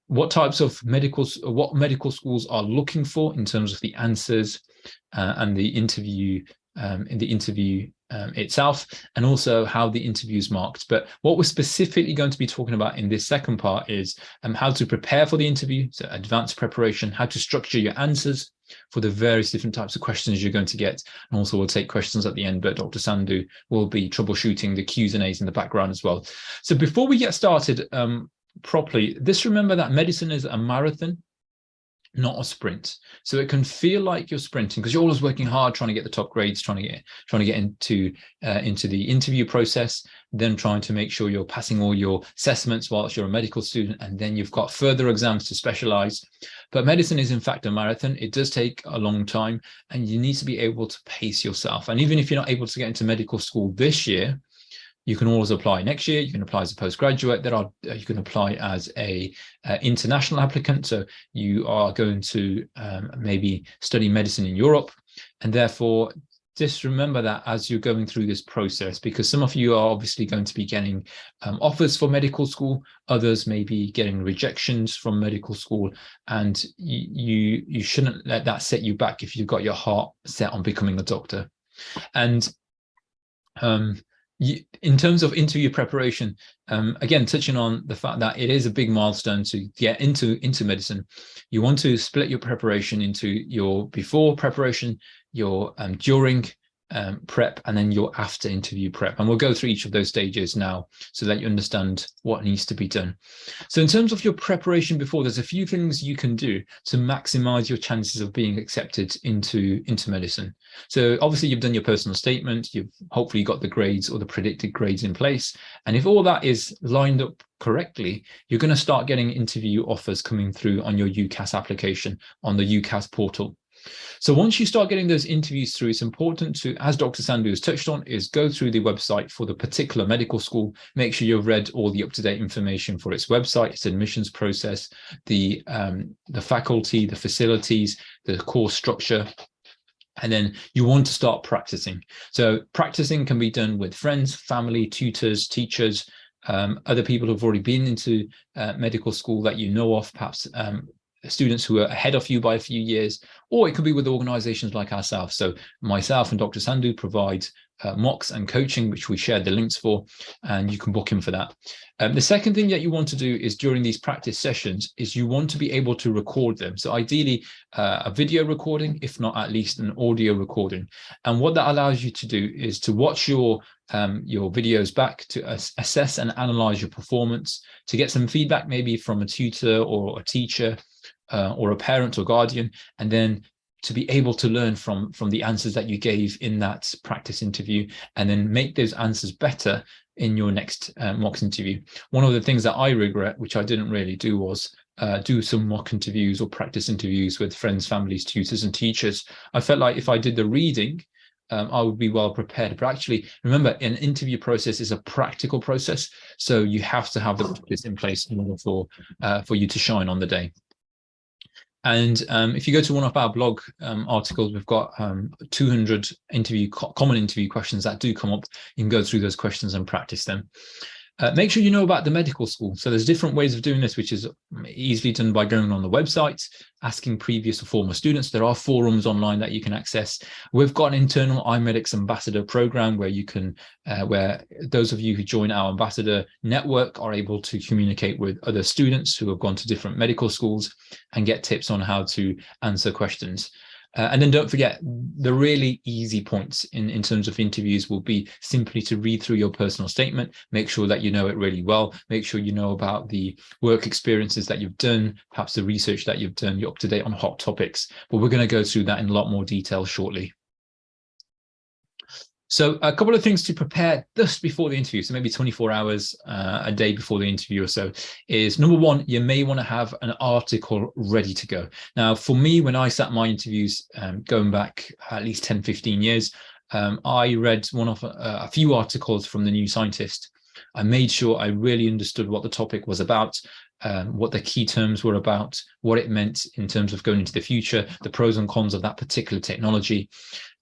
what types of what medical schools are looking for in terms of the answers and the interview itself, and also how the interview is marked. But what we're specifically going to be talking about in this second part is how to prepare for the interview, so advanced preparation, how to structure your answers for the various different types of questions you're going to get. And also we'll take questions at the end, but Dr. Sandhu will be troubleshooting the Q's and A's in the background as well. So before we get started properly, just remember that medicine is a marathon, not a sprint. So it can feel like you're sprinting because you're always working hard, trying to get the top grades, trying to get into the interview process, then trying to make sure you're passing all your assessments whilst you're a medical student, and then you've got further exams to specialize. But medicine is in fact a marathon. It does take a long time, and you need to be able to pace yourself. And even if you're not able to get into medical school this year, you can always apply next year. You can apply as a postgraduate. You can apply as a international applicant. So you are going to maybe study medicine in Europe, and therefore just remember that as you're going through this process, because some of you are obviously going to be getting offers for medical school. Others may be getting rejections from medical school, and you shouldn't let that set you back if you've got your heart set on becoming a doctor. And in terms of interview preparation, again, touching on the fact that it is a big milestone to get into medicine, you want to split your preparation into your before preparation, your during prep, and then your after interview prep. And we'll go through each of those stages now so that you understand what needs to be done. So in terms of your preparation before, there's a few things you can do to maximize your chances of being accepted into medicine. So obviously you've done your personal statement, you've hopefully got the grades or the predicted grades in place. And if all that is lined up correctly, you're going to start getting interview offers coming through on your UCAS application on the UCAS portal. So once you start getting those interviews through, it's important to, as Dr. Sandhu has touched on, is go through the website for the particular medical school. Make sure you've read all the up-to-date information for its website, its admissions process, the faculty, the facilities, the course structure. And then you want to start practicing. So practicing can be done with friends, family, tutors, teachers, other people who've already been into medical school that you know of, perhaps students who are ahead of you by a few years, or it could be with organizations like ourselves. So myself and Dr. Sandhu provide mocks and coaching, which we shared the links for, and you can book in for that. The second thing that you want to do is during these practice sessions is you want to be able to record them. So ideally a video recording, if not at least an audio recording. And what that allows you to do is to watch your videos back to assess and analyze your performance, to get some feedback maybe from a tutor or a teacher, or a parent or guardian, and then to be able to learn from the answers that you gave in that practice interview, and then make those answers better in your next mock interview. One of the things that I regret, which I didn't really do, was do some mock interviews or practice interviews with friends, families, tutors, and teachers. I felt like if I did the reading, I would be well prepared. But actually, remember, an interview process is a practical process, so you have to have the practice in place in order for you to shine on the day. And if you go to one of our blog articles, we've got 200 common interview questions that do come up. You can go through those questions and practice them. Make sure you know about the medical school. So there's different ways of doing this, which is easily done by going on the website, asking previous or former students. There are forums online that you can access. We've got an internal iMedics ambassador program where you can, where those of you who join our ambassador network are able to communicate with other students who have gone to different medical schools and get tips on how to answer questions. And then don't forget, the really easy points in terms of interviews will be simply to read through your personal statement, make sure that you know it really well, make sure you know about the work experiences that you've done, perhaps the research that you've done, you're up to date on hot topics. But we're going to go through that in a lot more detail shortly. So a couple of things to prepare just before the interview, so maybe 24 hours a day before the interview or so, is number one, you may want to have an article ready to go. Now, for me, when I sat my interviews going back at least 10, 15 years, I read a few articles from the New Scientist. I made sure I really understood what the topic was about, what the key terms were about, what it meant in terms of going into the future, the pros and cons of that particular technology.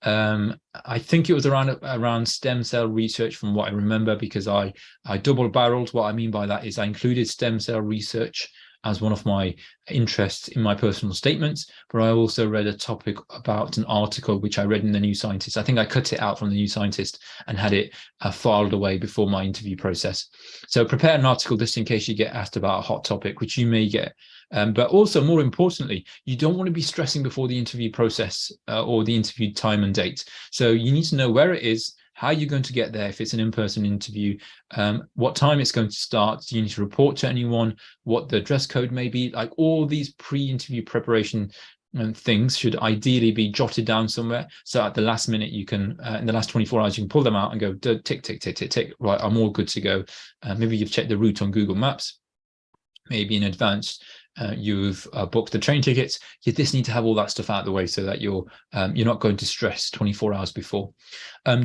I think it was around stem cell research from what I remember, because I double-barreled. What I mean by that is I included stem cell research as one of my interests in my personal statements, but I also read a topic about an article which I read in the New Scientist. I think I cut it out from the New Scientist and had it filed away before my interview process. So prepare an article just in case you get asked about a hot topic, which you may get. But also, more importantly, you don't want to be stressing before the interview process or the interview time and date. So you need to know where it is, how you're going to get there if it's an in-person interview, what time it's going to start. Do you need to report to anyone, what the dress code may be? Like all these pre-interview preparation things should ideally be jotted down somewhere. So at the last minute, you can, in the last 24 hours, you can pull them out and go, tick, tick, tick, tick, tick. Right, I'm all good to go. Maybe you've checked the route on Google Maps, maybe in advance. You've booked the train tickets. You just need to have all that stuff out of the way so that you're not going to stress 24 hours before.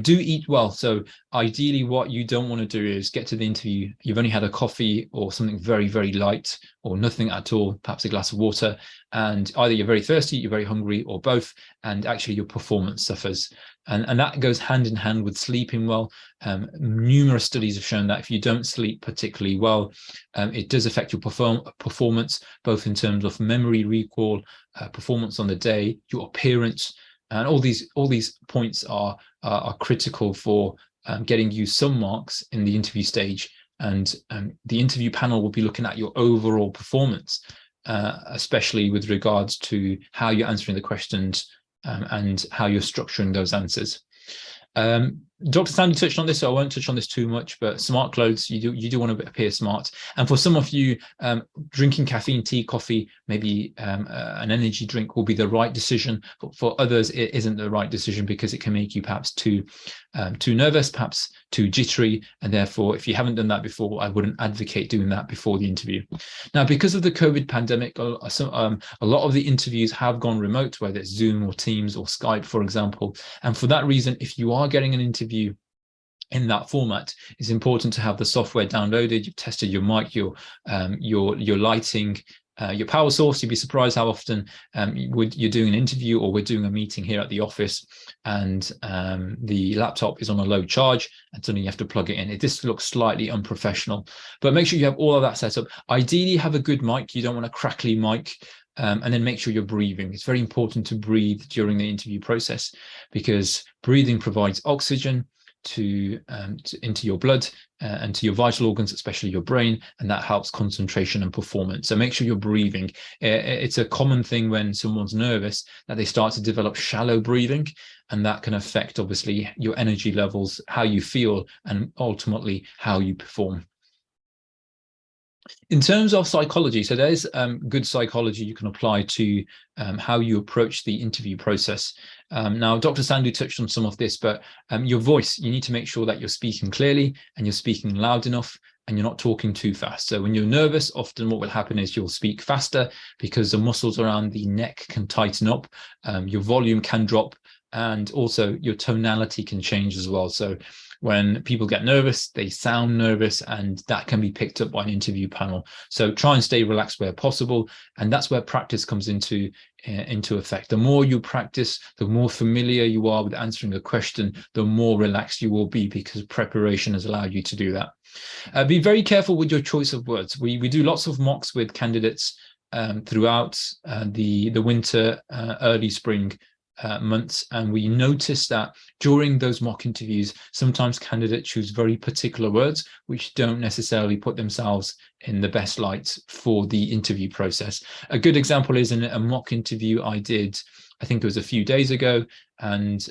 Do eat well. So ideally, what you don't want to do is get to the interview, you've only had a coffee or something very, very light, or nothing at all, perhaps a glass of water, and either you're very thirsty, you're very hungry, or both, and actually your performance suffers. And that goes hand in hand with sleeping well. Numerous studies have shown that if you don't sleep particularly well, it does affect your performance, both in terms of memory recall, performance on the day, your appearance, and all these points are critical for getting you some marks in the interview stage. And the interview panel will be looking at your overall performance, especially with regards to how you're answering the questions and how you're structuring those answers. Dr. Sandy touched on this, so I won't touch on this too much, but smart clothes, you do want to appear smart. And for some of you, drinking caffeine, tea, coffee, maybe an energy drink will be the right decision. But for others, it isn't the right decision because it can make you perhaps too nervous, perhaps too jittery. And therefore, if you haven't done that before, I wouldn't advocate doing that before the interview. Now, because of the COVID pandemic, a lot of the interviews have gone remote, whether it's Zoom or Teams or Skype, for example. And for that reason, if you are getting an interview in that format, it's important to have the software downloaded. You've tested your mic, your lighting, your power source. You'd be surprised how often you're doing an interview or we're doing a meeting here at the office and the laptop is on a low charge and suddenly you have to plug it in. It just looks slightly unprofessional, but make sure you have all of that set up. Ideally, have a good mic. You don't want a crackly mic. And then make sure you're breathing. It's very important to breathe during the interview process because breathing provides oxygen into your blood and to your vital organs, especially your brain, and that helps concentration and performance. So make sure you're breathing. It's a common thing when someone's nervous that they start to develop shallow breathing, and that can affect obviously your energy levels, how you feel, and ultimately how you perform. In terms of psychology, so there's good psychology you can apply to how you approach the interview process. Now, Dr. Sandhu touched on some of this, but your voice, you need to make sure that you're speaking clearly and you're speaking loud enough and you're not talking too fast. So when you're nervous, often what will happen is you'll speak faster because the muscles around the neck can tighten up, your volume can drop, and also your tonality can change as well. So when people get nervous, they sound nervous, and that can be picked up by an interview panel. So try and stay relaxed where possible, and that's where practice comes into effect. The more you practice, the more familiar you are with answering a question, the more relaxed you will be because preparation has allowed you to do that. Be very careful with your choice of words. We do lots of mocks with candidates throughout the winter, early spring months, and we notice that during those mock interviews sometimes candidates choose very particular words which don't necessarily put themselves in the best light for the interview process. A good example is in a mock interview I did, I think it was a few days ago, and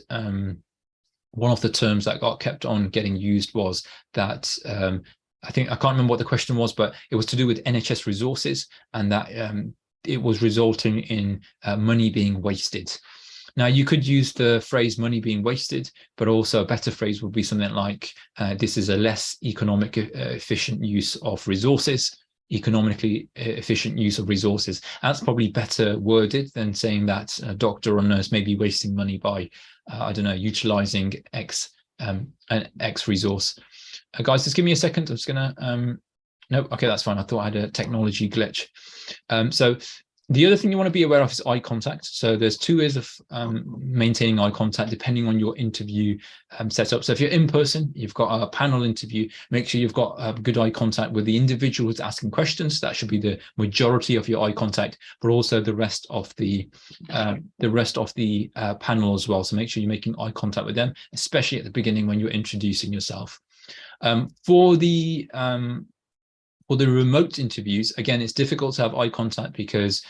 one of the terms that got kept on getting used was that I can't remember what the question was, but it was to do with NHS resources, and that it was resulting in money being wasted. Now, you could use the phrase money being wasted, but also a better phrase would be something like, this is a less economic efficient use of resources, economically efficient use of resources. That's probably better worded than saying that a doctor or nurse may be wasting money by, I don't know, utilizing X resource. Guys, just give me a second. I'm just gonna, no, okay, that's fine. I thought I had a technology glitch. So the other thing you want to be aware of is eye contact. So there's two ways of maintaining eye contact depending on your interview setup. So if you're in person, you've got a panel interview, make sure you've got good eye contact with the individual who's asking questions. That should be the majority of your eye contact, but also the rest of the panel as well. So make sure you're making eye contact with them, especially at the beginning when you're introducing yourself. For the remote interviews, again, it's difficult to have eye contact because,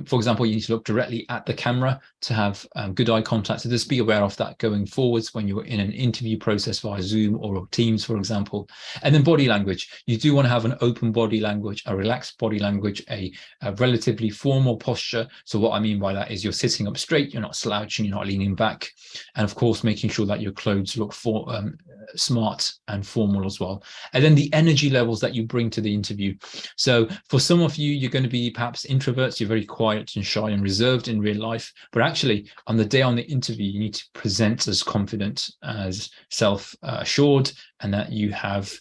for example, you need to look directly at the camera to have good eye contact. So just be aware of that going forwards when you're in an interview process via Zoom or Teams, for example. And then body language. You do want to have an open body language, a relaxed body language, a relatively formal posture. So what I mean by that is you're sitting up straight, you're not slouching, you're not leaning back. And of course, making sure that your clothes look smart and formal as well. And then the energy levels that you bring to the interview. So for some of you, you're going to be perhaps introverts, you're very quiet and shy and reserved in real life, but actually on the day on the interview, you need to present as confident, as self-assured, and that you have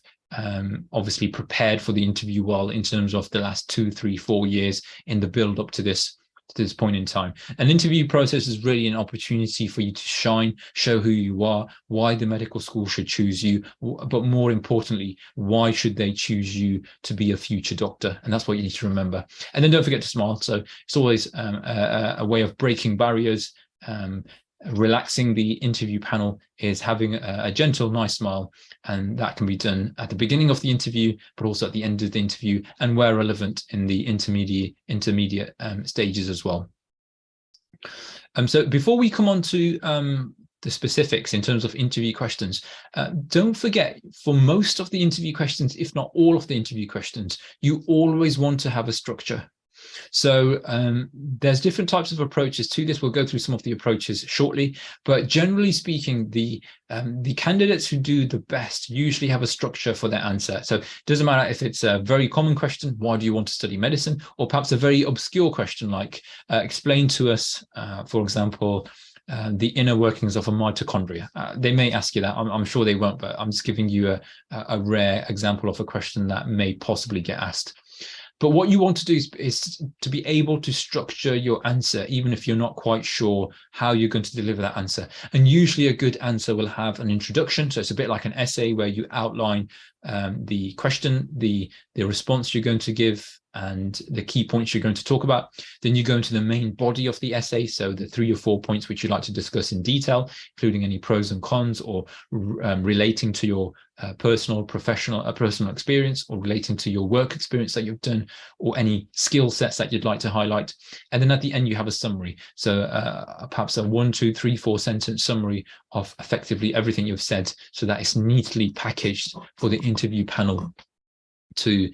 obviously prepared for the interview well in terms of the last 2, 3, 4 years in the build up to this point in time. An interview process is really an opportunity for you to shine, show who you are, why the medical school should choose you, but more importantly, why should they choose you to be a future doctor? And that's what you need to remember. And then don't forget to smile. So it's always a way of breaking barriers. Relaxing the interview panel is having a gentle, nice smile, and that can be done at the beginning of the interview, but also at the end of the interview, and where relevant in the intermediate stages as well. So before we come on to the specifics in terms of interview questions, don't forget, for most of the interview questions, if not all of the interview questions, you always want to have a structure. So there's different types of approaches to this. We'll go through some of the approaches shortly, but generally speaking, the candidates who do the best usually have a structure for their answer. So it doesn't matter if it's a very common question, why do you want to study medicine? Or perhaps a very obscure question like, explain to us, for example, the inner workings of a mitochondria. They may ask you that. I'm sure they won't, but I'm just giving you a rare example of a question that may possibly get asked. But what you want to do is to be able to structure your answer, even if you're not quite sure how you're going to deliver that answer. And usually a good answer will have an introduction. So it's a bit like an essay where you outline the question, the response you're going to give, and the key points you're going to talk about. Then you go into the main body of the essay, so the 3 or 4 points which you'd like to discuss in detail, including any pros and cons, or relating to your personal experience, or relating to your work experience that you've done, or any skill sets that you'd like to highlight. And then at the end you have a summary, so perhaps a 1, 2, 3, 4 sentence summary of effectively everything you've said, so that it's neatly packaged for the interview panel to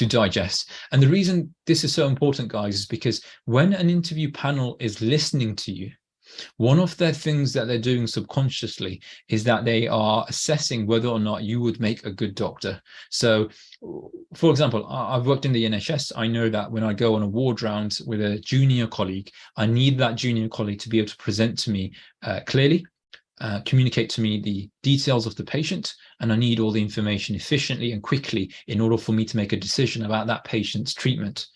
digest. And the reason this is so important, guys, is because when an interview panel is listening to you, one of the things that they're doing subconsciously is that they are assessing whether or not you would make a good doctor. So, for example, I've worked in the NHS. I know that when I go on a ward round with a junior colleague, I need that junior colleague to be able to present to me clearly, communicate to me the details of the patient, and I need all the information efficiently and quickly in order for me to make a decision about that patient's treatment.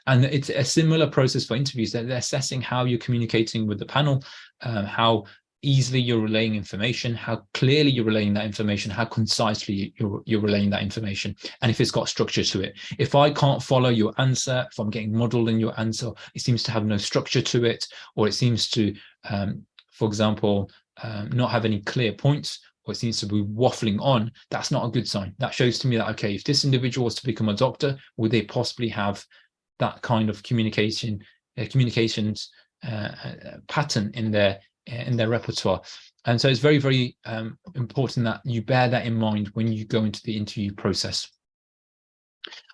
And it's a similar process for interviews. They're assessing how you're communicating with the panel, how easily you're relaying information, how clearly you're relaying that information, how concisely you're relaying that information, and if it's got structure to it. If I can't follow your answer, if I'm getting muddled in your answer, it seems to have no structure to it, or it seems to, for example, not have any clear points, or it seems to be waffling on, that's not a good sign. That shows to me that, okay, if this individual was to become a doctor, would they possibly have that kind of communications pattern in their repertoire? And so it's very, very important that you bear that in mind when you go into the interview process.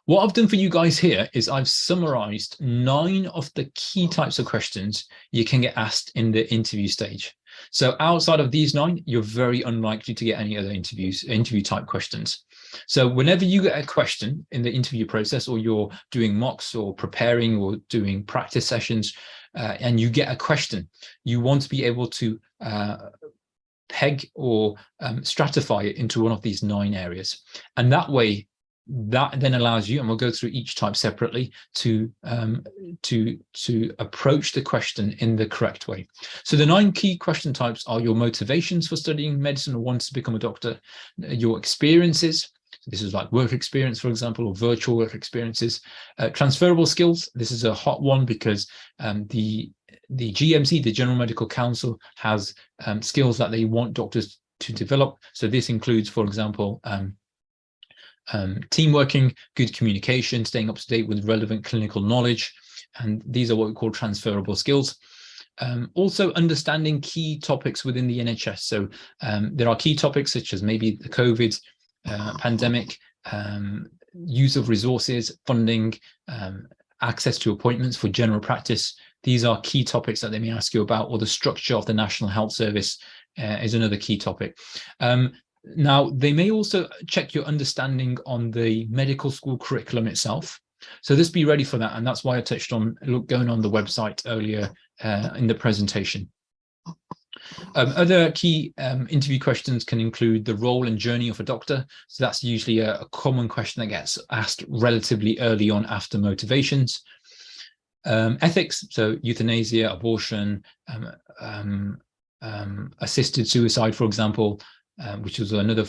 What I've done for you guys here is I've summarized 9 of the key types of questions you can get asked in the interview stage. So outside of these 9, you're very unlikely to get any other interview type questions. So whenever you get a question in the interview process, or you're doing mocks or preparing or doing practice sessions, and you get a question, you want to be able to peg or stratify it into one of these 9 areas. And that way, that then allows you, and we'll go through each type separately, to approach the question in the correct way. So the 9 key question types are your motivations for studying medicine or wanting to become a doctor, your experiences. This is like work experience, for example, or virtual work experiences. Transferable skills. This is a hot one because the GMC, the General Medical Council, has skills that they want doctors to develop. So this includes, for example, team working, good communication, staying up to date with relevant clinical knowledge, and these are what we call transferable skills. Also understanding key topics within the NHS. So there are key topics such as maybe the COVID pandemic, use of resources, funding, access to appointments for general practice. These are key topics that they may ask you about, or the structure of the National Health Service is another key topic. Now, they may also check your understanding on the medical school curriculum itself. So just be ready for that. And that's why I touched on going on the website earlier in the presentation. Other key interview questions can include the role and journey of a doctor. So that's usually a common question that gets asked relatively early on after motivations. Ethics, so euthanasia, abortion, assisted suicide, for example, which is another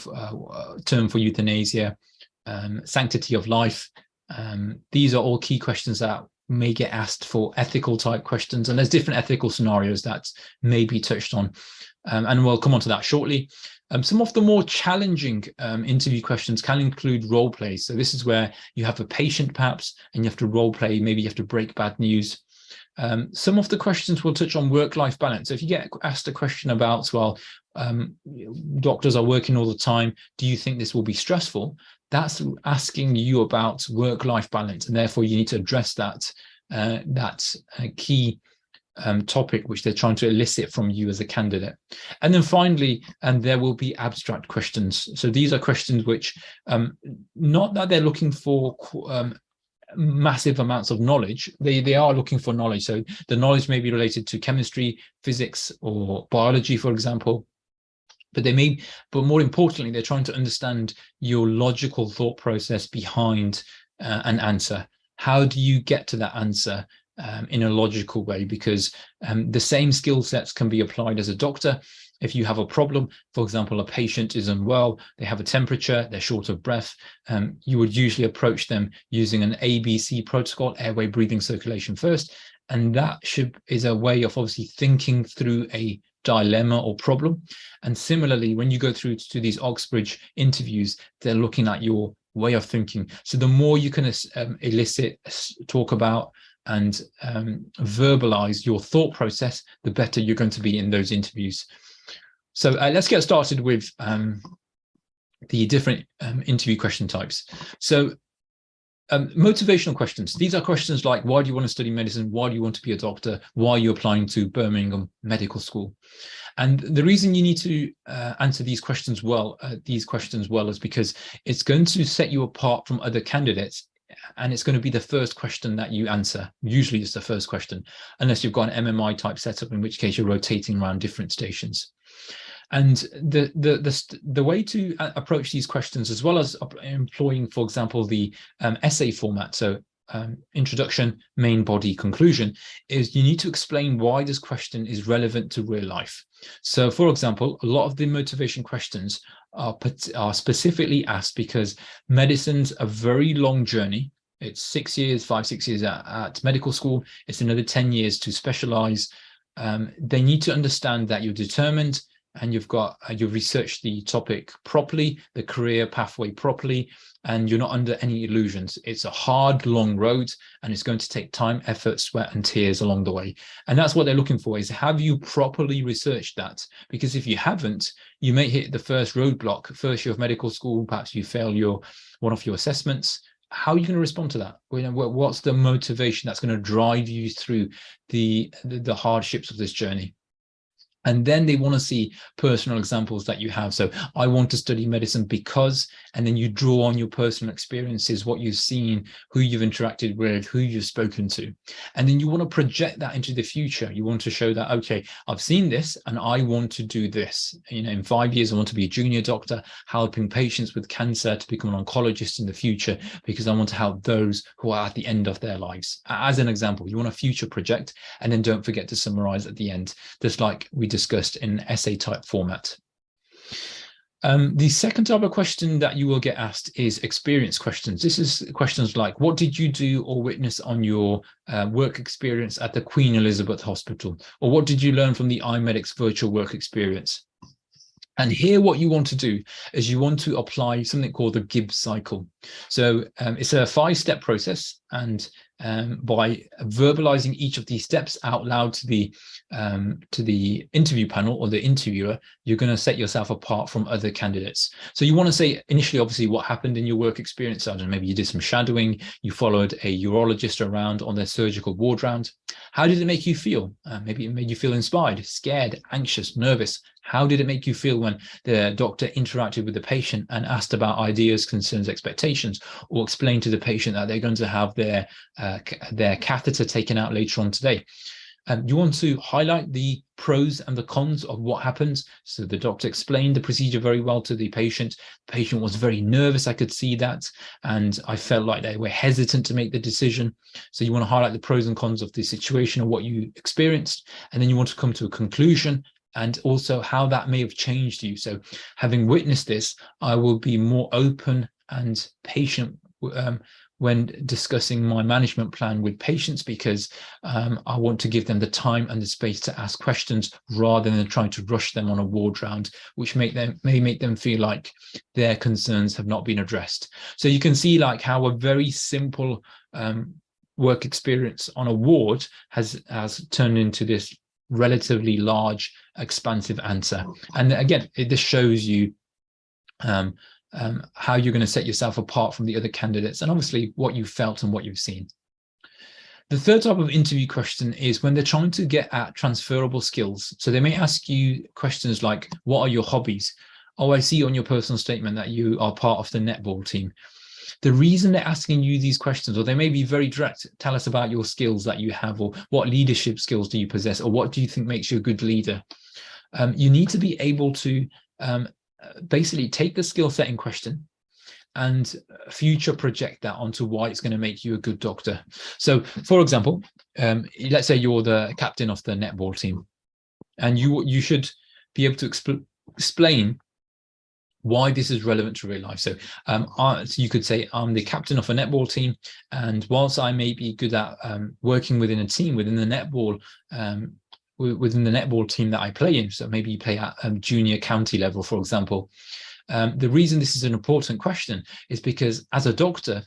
term for euthanasia, sanctity of life. These are all key questions that may get asked for ethical type questions, and there's different ethical scenarios that may be touched on, and we'll come on to that shortly. Some of the more challenging interview questions can include role plays. So this is where you have a patient perhaps, and you have to role play, maybe you have to break bad news. Some of the questions will touch on work-life balance. So if you get asked a question about, well, doctors are working all the time, do you think this will be stressful? That's asking you about work-life balance, and therefore you need to address that key topic which they're trying to elicit from you as a candidate. And then finally, there will be abstract questions. So these are questions which, not that they're looking for massive amounts of knowledge, they are looking for knowledge. So the knowledge may be related to chemistry, physics, or biology, for example. But more importantly, they're trying to understand your logical thought process behind an answer. How do you get to that answer in a logical way? Because the same skill sets can be applied as a doctor. If you have a problem, for example, a patient is unwell, they have a temperature, they're short of breath, you would usually approach them using an ABC protocol, airway, breathing, circulation first. And that is a way of obviously thinking through a dilemma or problem. And similarly, when you go through to these Oxbridge interviews, they're looking at your way of thinking. So the more you can elicit, talk about, and verbalize your thought process, the better you're going to be in those interviews. So let's get started with the different interview question types. So motivational questions. These are questions like, why do you want to study medicine? Why do you want to be a doctor? Why are you applying to Birmingham Medical School? And the reason you need to answer these questions well is because it's going to set you apart from other candidates. And it's going to be the first question that you answer. Usually it's the first question, unless you've got an MMI type setup, in which case you're rotating around different stations. And the way to approach these questions, as well as employing, for example, the essay format, so introduction, main body, conclusion, is you need to explain why this question is relevant to real life. So, for example, a lot of the motivation questions are specifically asked because medicine's a very long journey. It's 6 years, 5-6 years at medical school. It's another 10 years to specialize. They need to understand that you're determined and you've researched the topic properly, the career pathway properly, and you're not under any illusions. It's a hard, long road, and it's going to take time, effort, sweat, and tears along the way. And that's what they're looking for, is have you properly researched that? Because if you haven't, you may hit the first roadblock, first year of medical school, perhaps you fail one of your assessments. How are you going to respond to that? What's the motivation that's going to drive you through the hardships of this journey? And then they want to see personal examples that you have. So I want to study medicine because, and then you draw on your personal experiences, what you've seen, who you've interacted with, who you've spoken to. And then you want to project that into the future. You want to show that, okay, I've seen this and I want to do this. In 5 years, I want to be a junior doctor, helping patients with cancer to become an oncologist in the future, because I want to help those who are at the end of their lives. As an example, you want to future project, and then don't forget to summarize at the end, just like we discussed in essay type format. The second type of question that you will get asked is experience questions. This is questions like, what did you do or witness on your work experience at the Queen Elizabeth Hospital? Or what did you learn from the iMedix virtual work experience? And here what you want to do is you want to apply something called the Gibbs cycle. So it's a 5-step process, and by verbalizing each of these steps out loud to the interview panel or the interviewer, you're going to set yourself apart from other candidates. So you want to say initially, obviously, what happened in your work experience. I don't know, maybe you did some shadowing, you followed a urologist around on their surgical ward round. How did it make you feel? Maybe it made you feel inspired, scared, anxious, nervous. How did it make you feel when the doctor interacted with the patient and asked about ideas, concerns, expectations, or explained to the patient that they're going to have their catheter taken out later on today? You want to highlight the pros and the cons of what happens. So the doctor explained the procedure very well to the patient. The patient was very nervous, I could see that, and I felt like they were hesitant to make the decision. So you want to highlight the pros and cons of the situation or what you experienced, and then you want to come to a conclusion and also how that may have changed you. So having witnessed this, I will be more open and patient when discussing my management plan with patients, because I want to give them the time and the space to ask questions rather than trying to rush them on a ward round, which may make them feel like their concerns have not been addressed. So you can see like how a very simple work experience on a ward has turned into this relatively large, expansive answer. And again, this shows you how you're going to set yourself apart from the other candidates, and obviously what you've felt and what you've seen. The third type of interview question is when they're trying to get at transferable skills. So they may ask you questions like, what are your hobbies? Oh, I see on your personal statement that you are part of the netball team. The reason they're asking you these questions, or they may be very direct, tell us about your skills that you have, or what leadership skills do you possess, or what do you think makes you a good leader? You need to be able to basically take the skill set in question and future project that onto why it's going to make you a good doctor. So, for example, let's say you're the captain of the netball team, and you should be able to explain why this is relevant to real life. So, so you could say, I'm the captain of a netball team, and whilst I may be good at working within a team, within the netball team that I play in, so maybe you play at junior county level, for example. The reason this is an important question is because as a doctor,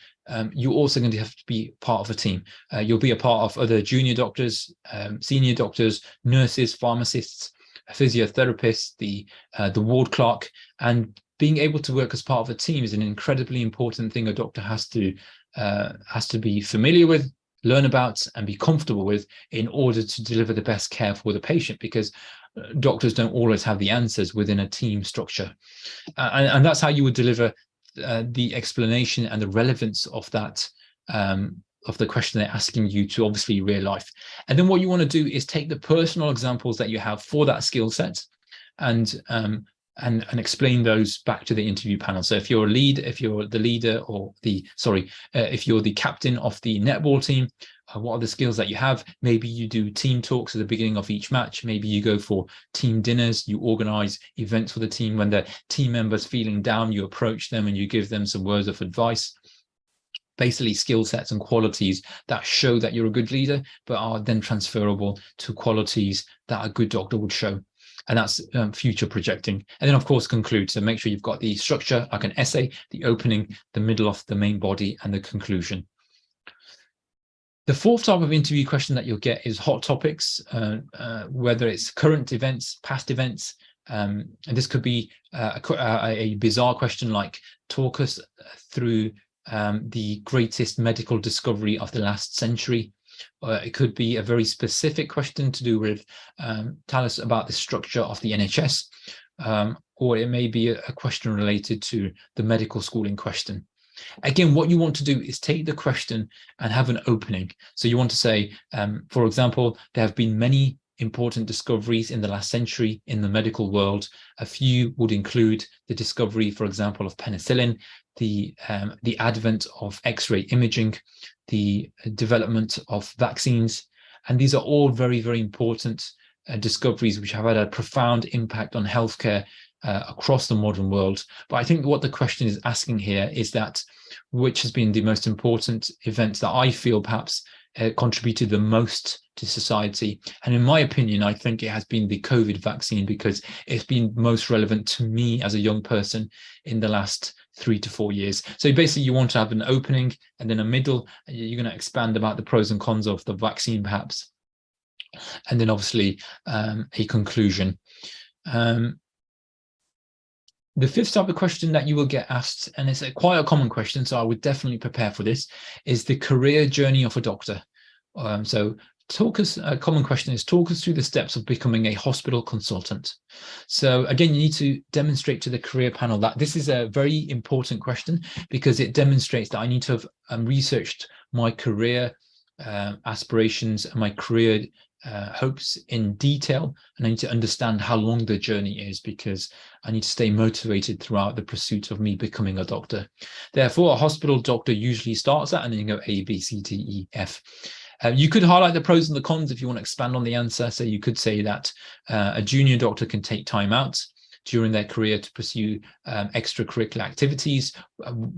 you're also going to have to be part of a team. You'll be a part of other junior doctors, senior doctors, nurses, pharmacists, physiotherapists, the ward clerk, and being able to work as part of a team is an incredibly important thing a doctor has to be familiar with, learn about, and be comfortable with in order to deliver the best care for the patient, because doctors don't always have the answers within a team structure. And that's how you would deliver the explanation and the relevance of that, of the question they're asking you to obviously real life. And then what you want to do is take the personal examples that you have for that skill set and explain those back to the interview panel. So if you're if you're the captain of the netball team, what are the skills that you have? Maybe you do team talks at the beginning of each match. Maybe you go for team dinners. You organize events for the team. When the team members feeling down, you approach them and you give them some words of advice. Basically skill sets and qualities that show that you're a good leader, but are then transferable to qualities that a good doctor would show. And that's future projecting. And then, of course, conclude. So make sure you've got the structure, like an essay, the opening, the middle of the main body, and the conclusion. The fourth type of interview question that you'll get is hot topics, whether it's current events, past events. And this could be a bizarre question like, talk us through the greatest medical discovery of the last century. It could be a very specific question to do with tell us about the structure of the NHS, or it may be a question related to the medical school in question. Again, what you want to do is take the question and have an opening. So you want to say, for example, there have been many important discoveries in the last century in the medical world. A few would include the discovery, for example, of penicillin, the advent of X-ray imaging, the development of vaccines. And these are all very, very important discoveries which have had a profound impact on healthcare across the modern world. But I think what the question is asking here is that which has been the most important events that I feel perhaps contributed the most to society. And in my opinion, I think it has been the COVID vaccine, because it's been most relevant to me as a young person in the last 3 to 4 years. So basically you want to have an opening and then a middle. You're going to expand about the pros and cons of the vaccine perhaps. And then obviously a conclusion. The fifth type of question that you will get asked, and it's quite a common question, so I would definitely prepare for this, is the career journey of a doctor. So a common question is, talk us through the steps of becoming a hospital consultant. So again, you need to demonstrate to the career panel that this is a very important question, because it demonstrates that I need to have researched my career aspirations and my career hopes in detail, and I need to understand how long the journey is, because I need to stay motivated throughout the pursuit of me becoming a doctor. Therefore, a hospital doctor usually starts at, and then you go A, B, C, D, E, F. You could highlight the pros and the cons if you want to expand on the answer. So you could say that a junior doctor can take time out during their career to pursue extracurricular activities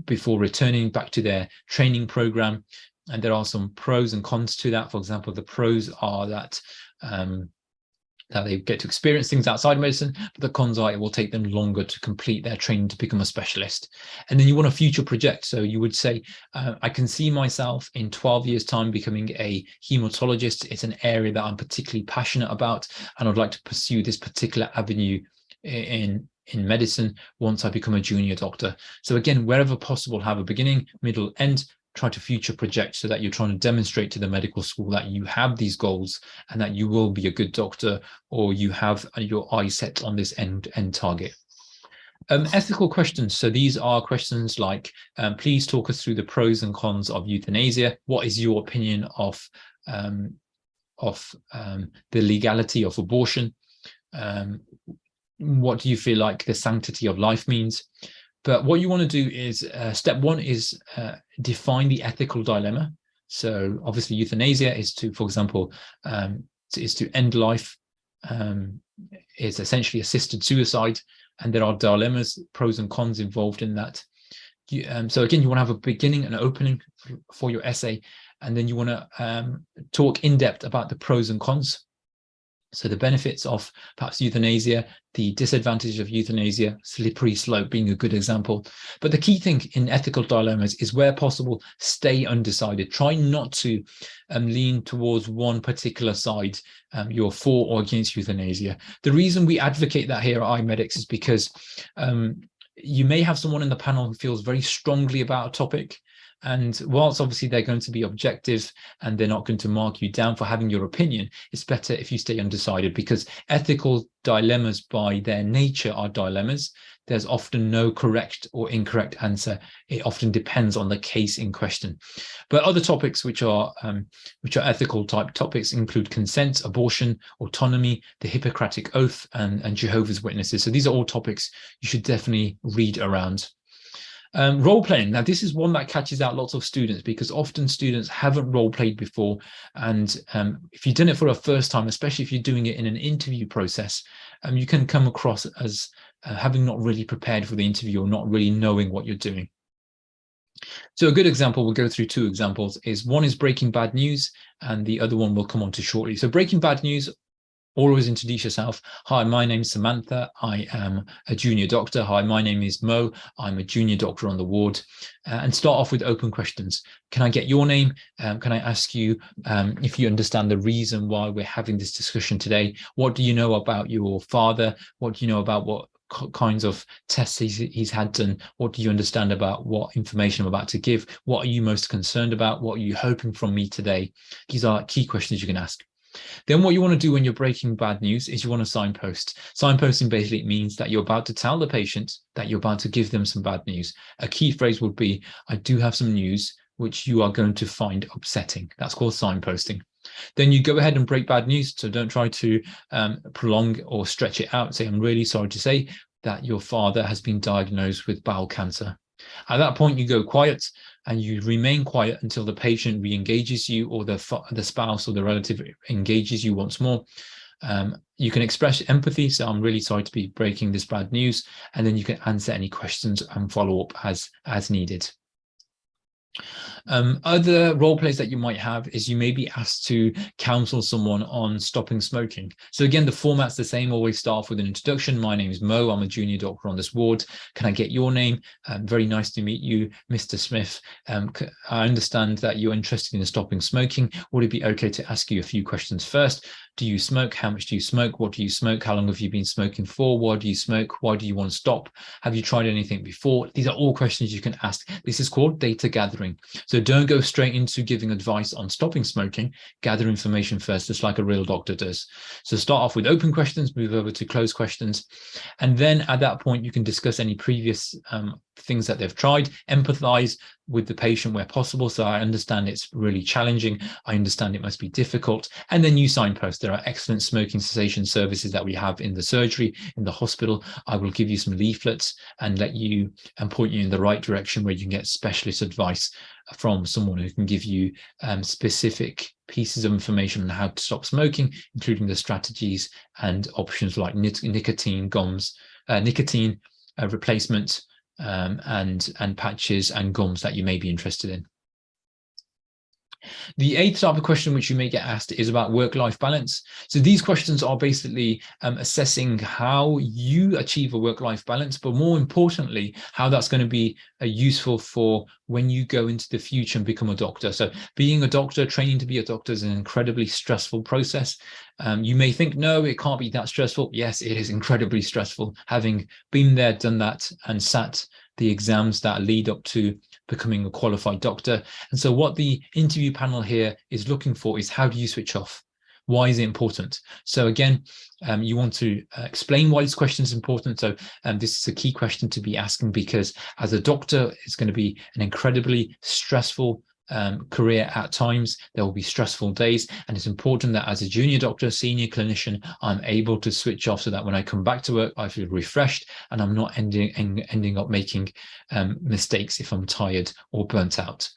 before returning back to their training program. And there are some pros and cons to that. For example, the pros are that that they get to experience things outside medicine, but the cons are it will take them longer to complete their training to become a specialist. And then you want to future project. So you would say, I can see myself in 12 years' time becoming a hematologist. It's an area that I'm particularly passionate about, and I'd like to pursue this particular avenue in medicine once I become a junior doctor. So again, wherever possible, have a beginning, middle, end. Try to future project so that you're trying to demonstrate to the medical school that you have these goals and that you will be a good doctor, or you have your eyes set on this end target. Ethical questions. So these are questions like, please talk us through the pros and cons of euthanasia. What is your opinion of the legality of abortion? What do you feel like the sanctity of life means? But what you want to do is, step one is define the ethical dilemma. So obviously euthanasia is to, for example, is to end life. It's essentially assisted suicide, and there are dilemmas, pros and cons involved in that. So again, you want to have a beginning and opening for your essay, and then you want to talk in depth about the pros and cons. So the benefits of perhaps euthanasia, the disadvantages of euthanasia, slippery slope being a good example. But the key thing in ethical dilemmas is, where possible, stay undecided. Try not to lean towards one particular side. You're for or against euthanasia. The reason we advocate that here at iMedics is because you may have someone in the panel who feels very strongly about a topic. And whilst obviously they're going to be objective and they're not going to mark you down for having your opinion, it's better if you stay undecided, because ethical dilemmas by their nature are dilemmas. There's often no correct or incorrect answer. It often depends on the case in question. But other topics which are ethical type topics include consent, abortion, autonomy, the Hippocratic Oath, and Jehovah's Witnesses. So these are all topics you should definitely read around. Role playing. Now, this is one that catches out lots of students, because often students haven't role played before. And if you've done it for a first time, especially if you're doing it in an interview process, you can come across as having not really prepared for the interview or not really knowing what you're doing. So a good example, we'll go through two examples, is one is Breaking Bad News, and the other one we'll come on to shortly. So Breaking Bad News, always introduce yourself. Hi, my name's Samantha. I am a junior doctor. Hi, my name is Mo. I'm a junior doctor on the ward. And start off with open questions. Can I get your name? Can I ask you if you understand the reason why we're having this discussion today? What do you know about your father? What do you know about what kinds of tests he's had done? What do you understand about what information I'm about to give? What are you most concerned about? What are you hoping from me today? These are key questions you can ask. Then what you want to do when you're breaking bad news is you want to signpost. Signposting basically means that you're about to tell the patient that you're about to give them some bad news. A key phrase would be, I do have some news which you are going to find upsetting. That's called signposting. Then you go ahead and break bad news. So don't try to prolong or stretch it out. Say, I'm really sorry to say that your father has been diagnosed with bowel cancer. At that point, you go quiet and you remain quiet until the patient re-engages you, or the spouse or the relative engages you once more. You can express empathy. So I'm really sorry to be breaking this bad news. And then you can answer any questions and follow up as needed. Other role plays that you might have is you may be asked to counsel someone on stopping smoking. So again, the format's the same. Always start off with an introduction. My name is Mo. I'm a junior doctor on this ward. Can I get your name? Very nice to meet you, Mr. Smith. I understand that you're interested in stopping smoking. Would it be okay to ask you a few questions first? Do you smoke? How much do you smoke? What do you smoke? How long have you been smoking for? Why do you smoke? Why do you want to stop? Have you tried anything before? These are all questions you can ask. This is called data gathering. So don't go straight into giving advice on stopping smoking. Gather information first, just like a real doctor does. So start off with open questions, move over to closed questions. And then at that point, you can discuss any previous things that they've tried, empathize with the patient where possible. So I understand it's really challenging. I understand it must be difficult. And then you signpost. There are excellent smoking cessation services that we have in the surgery, in the hospital. I will give you some leaflets and let you and point you in the right direction where you can get specialist advice from someone who can give you specific pieces of information on how to stop smoking, including the strategies and options like nicotine gums, nicotine replacement, and patches and gums that you may be interested in. The eighth type of question which you may get asked is about work-life balance. So these questions are basically assessing how you achieve a work-life balance, but more importantly, how that's going to be useful for when you go into the future and become a doctor. So being a doctor, training to be a doctor is an incredibly stressful process. You may think, no, it can't be that stressful. Yes, it is incredibly stressful. Having been there, done that, and sat the exams that lead up to becoming a qualified doctor. And so what the interview panel here is looking for is, how do you switch off? Why is it important? So again, you want to explain why this question is important. So this is a key question to be asking, because as a doctor, it's going to be an incredibly stressful career at times. There will be stressful days, and it's important that as a junior doctor, senior clinician, I'm able to switch off so that when I come back to work, I feel refreshed and I'm not ending up making mistakes if I'm tired or burnt out.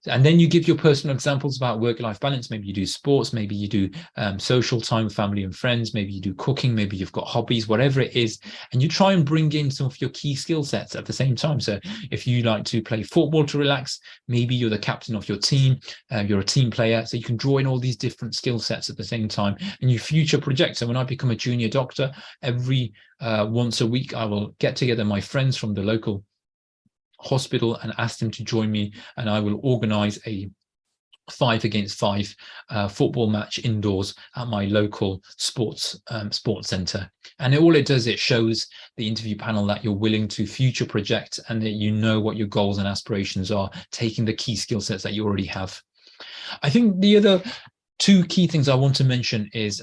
And then you give your personal examples about work-life balance. Maybe you do sports, maybe you do social time with family and friends, maybe you do cooking, maybe you've got hobbies, whatever it is. And you try and bring in some of your key skill sets at the same time. So if you like to play football to relax, maybe you're the captain of your team, you're a team player. So you can draw in all these different skill sets at the same time, and you future project. So when I become a junior doctor, every once a week, I will get together my friends from the local hospital and ask them to join me, and I will organize a 5-against-5 football match indoors at my local sports center. And all it does, it shows the interview panel that you're willing to future project and that you know what your goals and aspirations are, taking the key skill sets that you already have. I think the other two key things I want to mention is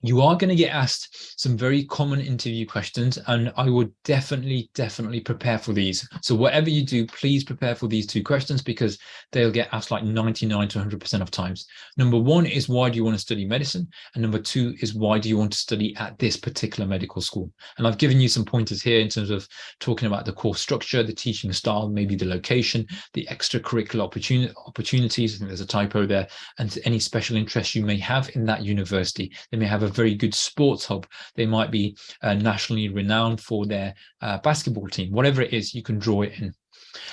you are going to get asked some very common interview questions, and I would definitely prepare for these. So whatever you do, please prepare for these two questions, because they'll get asked like 99 to 100% of times. Number one is, why do you want to study medicine? And number two is, why do you want to study at this particular medical school? And I've given you some pointers here in terms of talking about the course structure, the teaching style, maybe the location, the extracurricular opportunities. I think there's a typo there. And any special interests you may have in that university. They may have a very good sports hub. They might be nationally renowned for their basketball team. Whatever it is, you can draw it in.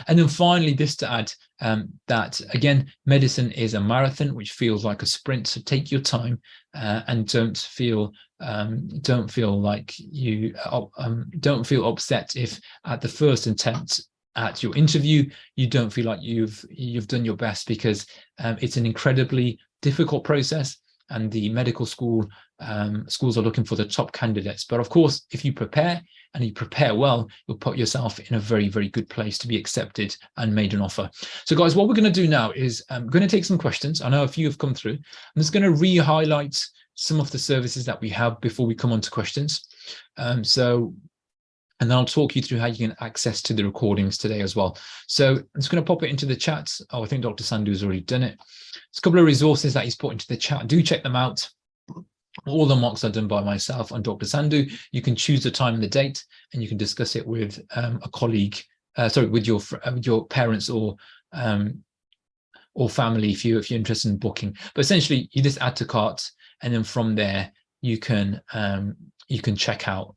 And then finally, this to add that, again, medicine is a marathon, which feels like a sprint. So take your time and don't feel like you don't feel upset if at the first attempt at your interview you don't feel like you've done your best, because it's an incredibly difficult process, and the medical schools are looking for the top candidates. But of course, if you prepare and you prepare well, you'll put yourself in a very, very good place to be accepted and made an offer. So guys, what we're going to do now is I'm going to take some questions. I know a few have come through. I'm just going to re-highlight some of the services that we have before we come on to questions. And then I'll talk you through how you can access to the recordings today as well. So I'm just going to pop it into the chat. Oh, I think Dr. Sandhu has already done it. There's a couple of resources that he's put into the chat. Do check them out. All the mocks are done by myself and Dr. Sandhu. You can choose the time and the date, and you can discuss it with a colleague, with your parents or family if you're interested in booking. But essentially, you just add to cart, and then from there you can check out.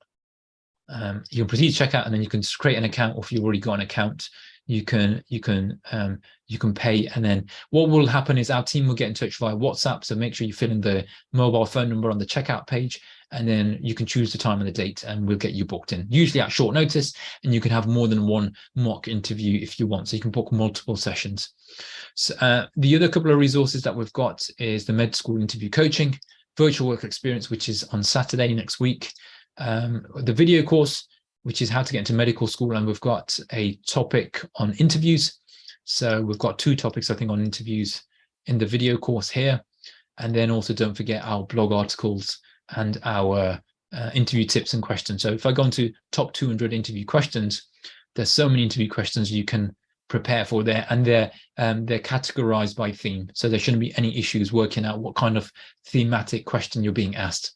You can proceed to checkout, and then you can just create an account, or if you've already got an account, you can pay. And then what will happen is our team will get in touch via WhatsApp. So make sure you fill in the mobile phone number on the checkout page, and then you can choose the time and the date, and we'll get you booked in, usually at short notice. And you can have more than one mock interview if you want, so you can book multiple sessions. So, the other couple of resources that we've got is the med school interview coaching, virtual work experience, which is on Saturday next week. The video course, which is how to get into medical school, and we've got a topic on interviews. So we've got two topics, I think, on interviews in the video course here. And then also don't forget our blog articles and our interview tips and questions. So if I go into top 200 interview questions, there's so many interview questions you can prepare for there, and they're categorized by theme. So there shouldn't be any issues working out what kind of thematic question you're being asked.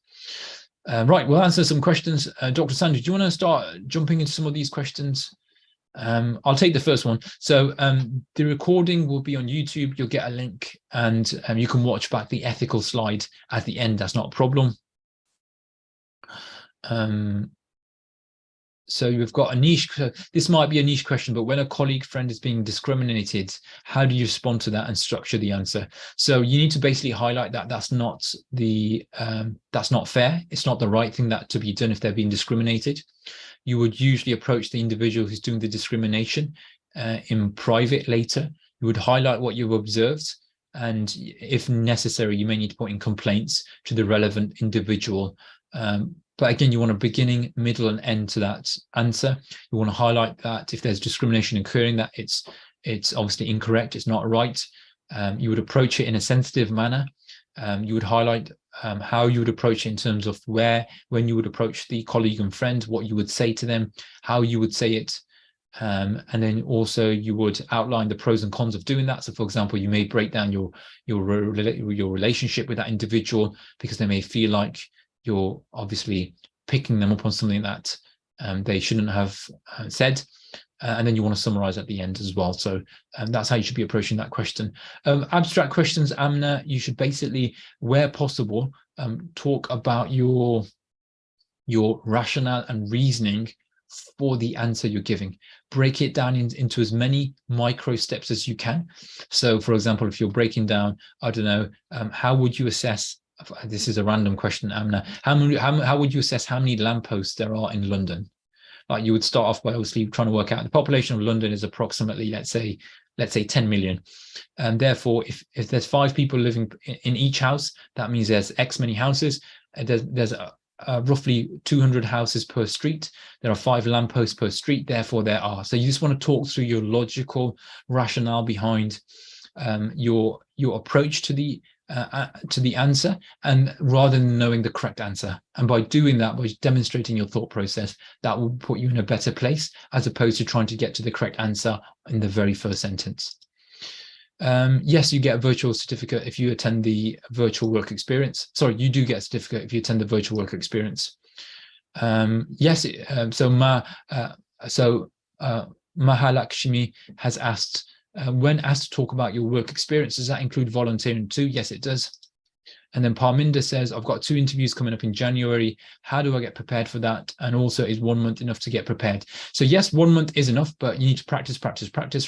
Right, we'll answer some questions. Dr. Sandhu, do you want to start jumping into some of these questions? I'll take the first one. So the recording will be on YouTube. You'll get a link, and you can watch back the ethical slide at the end. That's not a problem. So you've got a niche. This might be a niche question, but when a colleague friend is being discriminated, how do you respond to that and structure the answer? So you need to basically highlight that that's not fair. It's not the right thing that to be done if they're being discriminated. You would usually approach the individual who's doing the discrimination in private later. You would highlight what you've observed, and if necessary, you may need to put in complaints to the relevant individual. But again, you want a beginning, middle, and end to that answer. You want to highlight that if there's discrimination occurring, that it's obviously incorrect, it's not right. You would approach it in a sensitive manner. You would highlight how you would approach it in terms of when you would approach the colleague and friend, what you would say to them, how you would say it. And then also you would outline the pros and cons of doing that. So for example, you may break down your relationship with that individual because they may feel like you're obviously picking them up on something that they shouldn't have said. And then you want to summarize at the end as well. So that's how you should be approaching that question. Abstract questions, Amna, you should basically, where possible, talk about your rationale and reasoning for the answer you're giving. Break it down into as many micro steps as you can. So for example, if you're breaking down, I don't know, how would you assess, this is a random question, Amna, how would you assess how many lampposts there are in London? Like you would start off by obviously trying to work out the population of London is approximately, let's say 10 million. And therefore, if there's 5 people living in each house, that means there's X many houses. There's roughly 200 houses per street. There are 5 lampposts per street. Therefore, there are. So you just want to talk through your logical rationale behind your approach to the answer, and rather than knowing the correct answer. And by doing that, by demonstrating your thought process, that will put you in a better place as opposed to trying to get to the correct answer in the very first sentence. Yes, you get a virtual certificate if you attend the virtual work experience. Sorry, you do get a certificate if you attend the virtual work experience. Yes, Mahalakshmi has asked, when asked to talk about your work experience, does that include volunteering too? Yes, it does. And then Parminder says, I've got 2 interviews coming up in January. How do I get prepared for that? And also, is 1 month enough to get prepared? So yes, 1 month is enough, but you need to practice,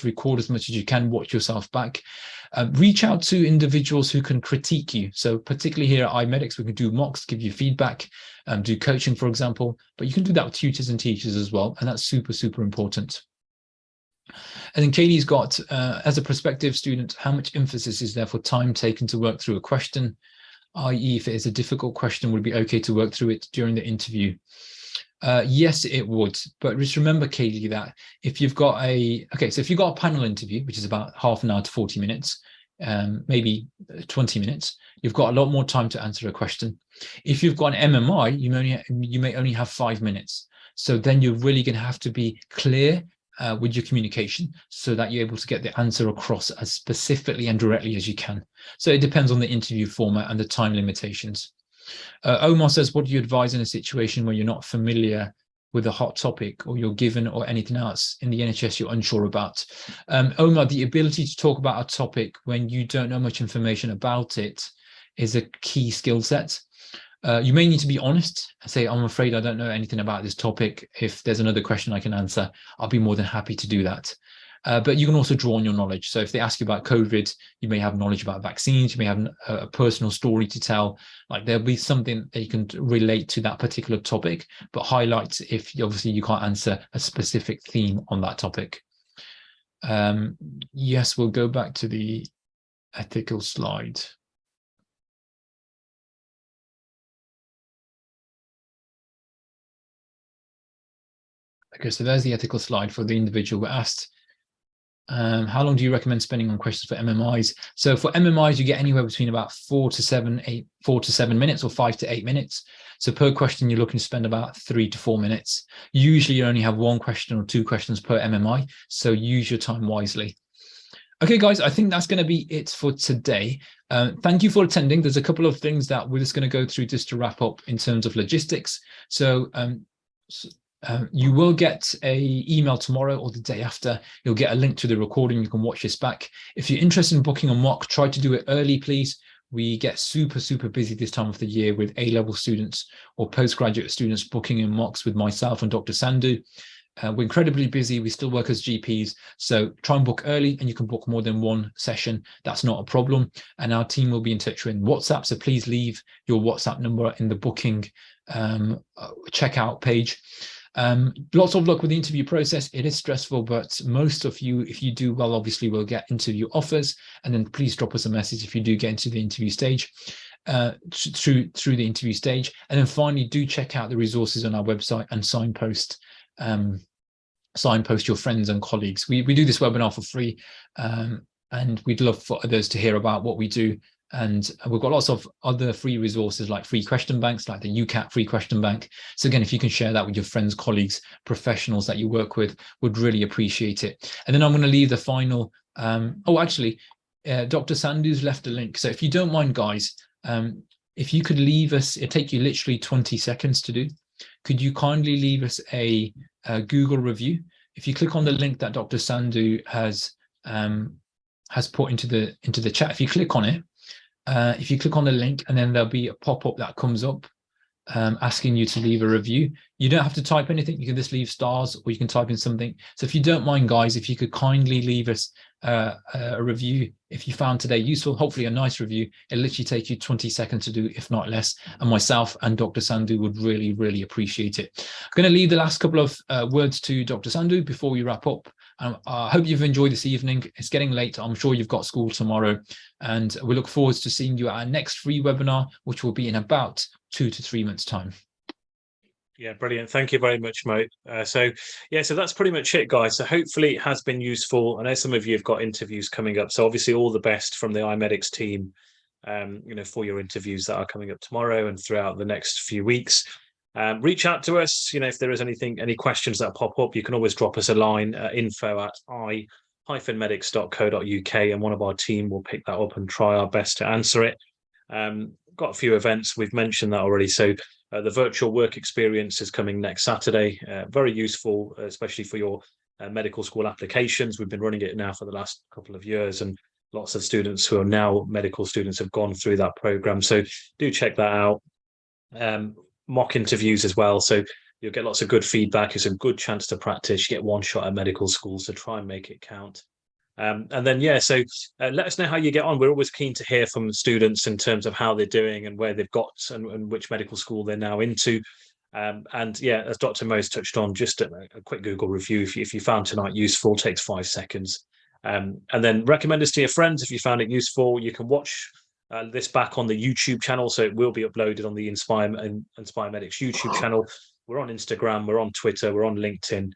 record as much as you can, watch yourself back. Reach out to individuals who can critique you. So particularly here at iMedics, we can do mocks, give you feedback, do coaching, for example, but you can do that with tutors and teachers as well. And that's super, super important. And then Katie's got, as a prospective student, how much emphasis is there for time taken to work through a question? I.e., if it is a difficult question, would it be okay to work through it during the interview? Yes, it would. But just remember, Katie, that if you've got a panel interview, which is about half an hour to 40 minutes, maybe 20 minutes, you've got a lot more time to answer a question. If you've got an MMI, you may only have 5 minutes. So then you're really going to have to be clear with your communication so that you're able to get the answer across as specifically and directly as you can. So it depends on the interview format and the time limitations. Omar says, what do you advise in a situation where you're not familiar with a hot topic or you're given or anything else in the NHS you're unsure about? Omar, the ability to talk about a topic when you don't know much information about it is a key skill set. You may need to be honest and say, I'm afraid I don't know anything about this topic. If there's another question I can answer, I'll be more than happy to do that. But you can also draw on your knowledge. So if they ask you about COVID, you may have knowledge about vaccines, you may have a personal story to tell. Like there'll be something that you can relate to that particular topic, but highlight if obviously you can't answer a specific theme on that topic. Yes, we'll go back to the ethical slide. Okay, so there's the ethical slide for the individual asked. How long do you recommend spending on questions for MMIs? So for MMIs, you get anywhere between about 4 to 7 minutes or 5 to 8 minutes. So per question, you're looking to spend about 3 to 4 minutes. Usually you only have 1 question or 2 questions per MMI. So use your time wisely. Okay, guys, I think that's going to be it for today. Thank you for attending. There's a couple of things that we're just going to go through just to wrap up in terms of logistics. So you will get an email tomorrow or the day after. You'll get a link to the recording. You can watch this back. If you're interested in booking a mock, try to do it early, please. We get super busy this time of the year with A-level students or postgraduate students booking in mocks with myself and Dr. Sandhu. We're incredibly busy. We still work as GPs. So try and book early, and you can book more than one session. That's not a problem. And our team will be in touch with WhatsApp. So please leave your WhatsApp number in the booking checkout page. Lots of luck with the interview process. It is stressful, but most of you, if you do well, obviously will get interview offers. And then please drop us a message if you do get into the interview stage, through the interview stage. And then finally, do check out the resources on our website and signpost your friends and colleagues. We do this webinar for free, and we'd love for others to hear about what we do. And we've got lots of other free resources like free question banks, like the UCAT free question bank. So again, if you can share that with your friends, colleagues, professionals that you work with, would really appreciate it. And then I'm going to leave the final, Dr. Sandhu's left a link. So if you don't mind, guys, if you could leave us, it'll take you literally 20 seconds to do. Could you kindly leave us a Google review? If you click on the link that Dr. Sandhu has put into the chat, if you click on it, if you click on the link, and then there'll be a pop-up that comes up asking you to leave a review. You don't have to type anything. You can just leave stars, or you can type in something. So if you don't mind, guys, if you could kindly leave us a review, if you found today useful, hopefully a nice review. It'll literally take you 20 seconds to do, if not less. And myself and Dr. Sandhu would really appreciate it. I'm going to leave the last couple of words to Dr. Sandhu before we wrap up. I hope you've enjoyed this evening. It's getting late. I'm sure you've got school tomorrow, and we look forward to seeing you at our next free webinar, which will be in about 2 to 3 months' time. Yeah, brilliant. Thank you very much, Mo. So that's pretty much it, guys. So hopefully it has been useful. I know some of you have got interviews coming up. So obviously all the best from the iMedics team, for your interviews that are coming up tomorrow and throughout the next few weeks. Reach out to us. If there is any questions that pop up, you can always drop us a line, info@i-medics.co.uk, and one of our team will pick that up and try our best to answer it. Got a few events. We've mentioned that already. So the virtual work experience is coming next Saturday. Very useful, especially for your medical school applications. We've been running it now for the last couple of years, and lots of students who are now medical students have gone through that program. So do check that out. Mock interviews as well. So you'll get lots of good feedback. It's a good chance to practice. You get one shot at medical school, so try and make it count. And then, let us know how you get on. We're always keen to hear from students in terms of how they're doing and where they've got and which medical school they're now into. As Dr. Mo's touched on, just a quick Google review if you found tonight useful, takes 5 seconds. And then recommend us to your friends if you found it useful. You can watch this back on the YouTube channel, so it will be uploaded on the Inspire Medics YouTube channel. We're on Instagram, we're on Twitter, we're on LinkedIn.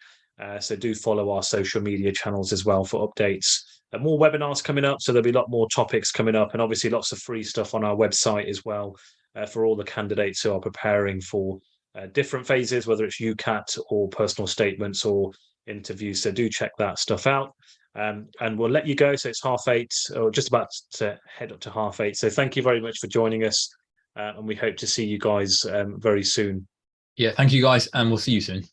So do follow our social media channels as well for updates. More webinars coming up, so there'll be a lot more topics coming up, and obviously lots of free stuff on our website as well for all the candidates who are preparing for different phases, whether it's UCAT or personal statements or interviews. So do check that stuff out. And we'll let you go. So it's 8:30, or just about to head up to 8:30. So thank you very much for joining us, and we hope to see you guys very soon. Yeah, thank you guys, and we'll see you soon.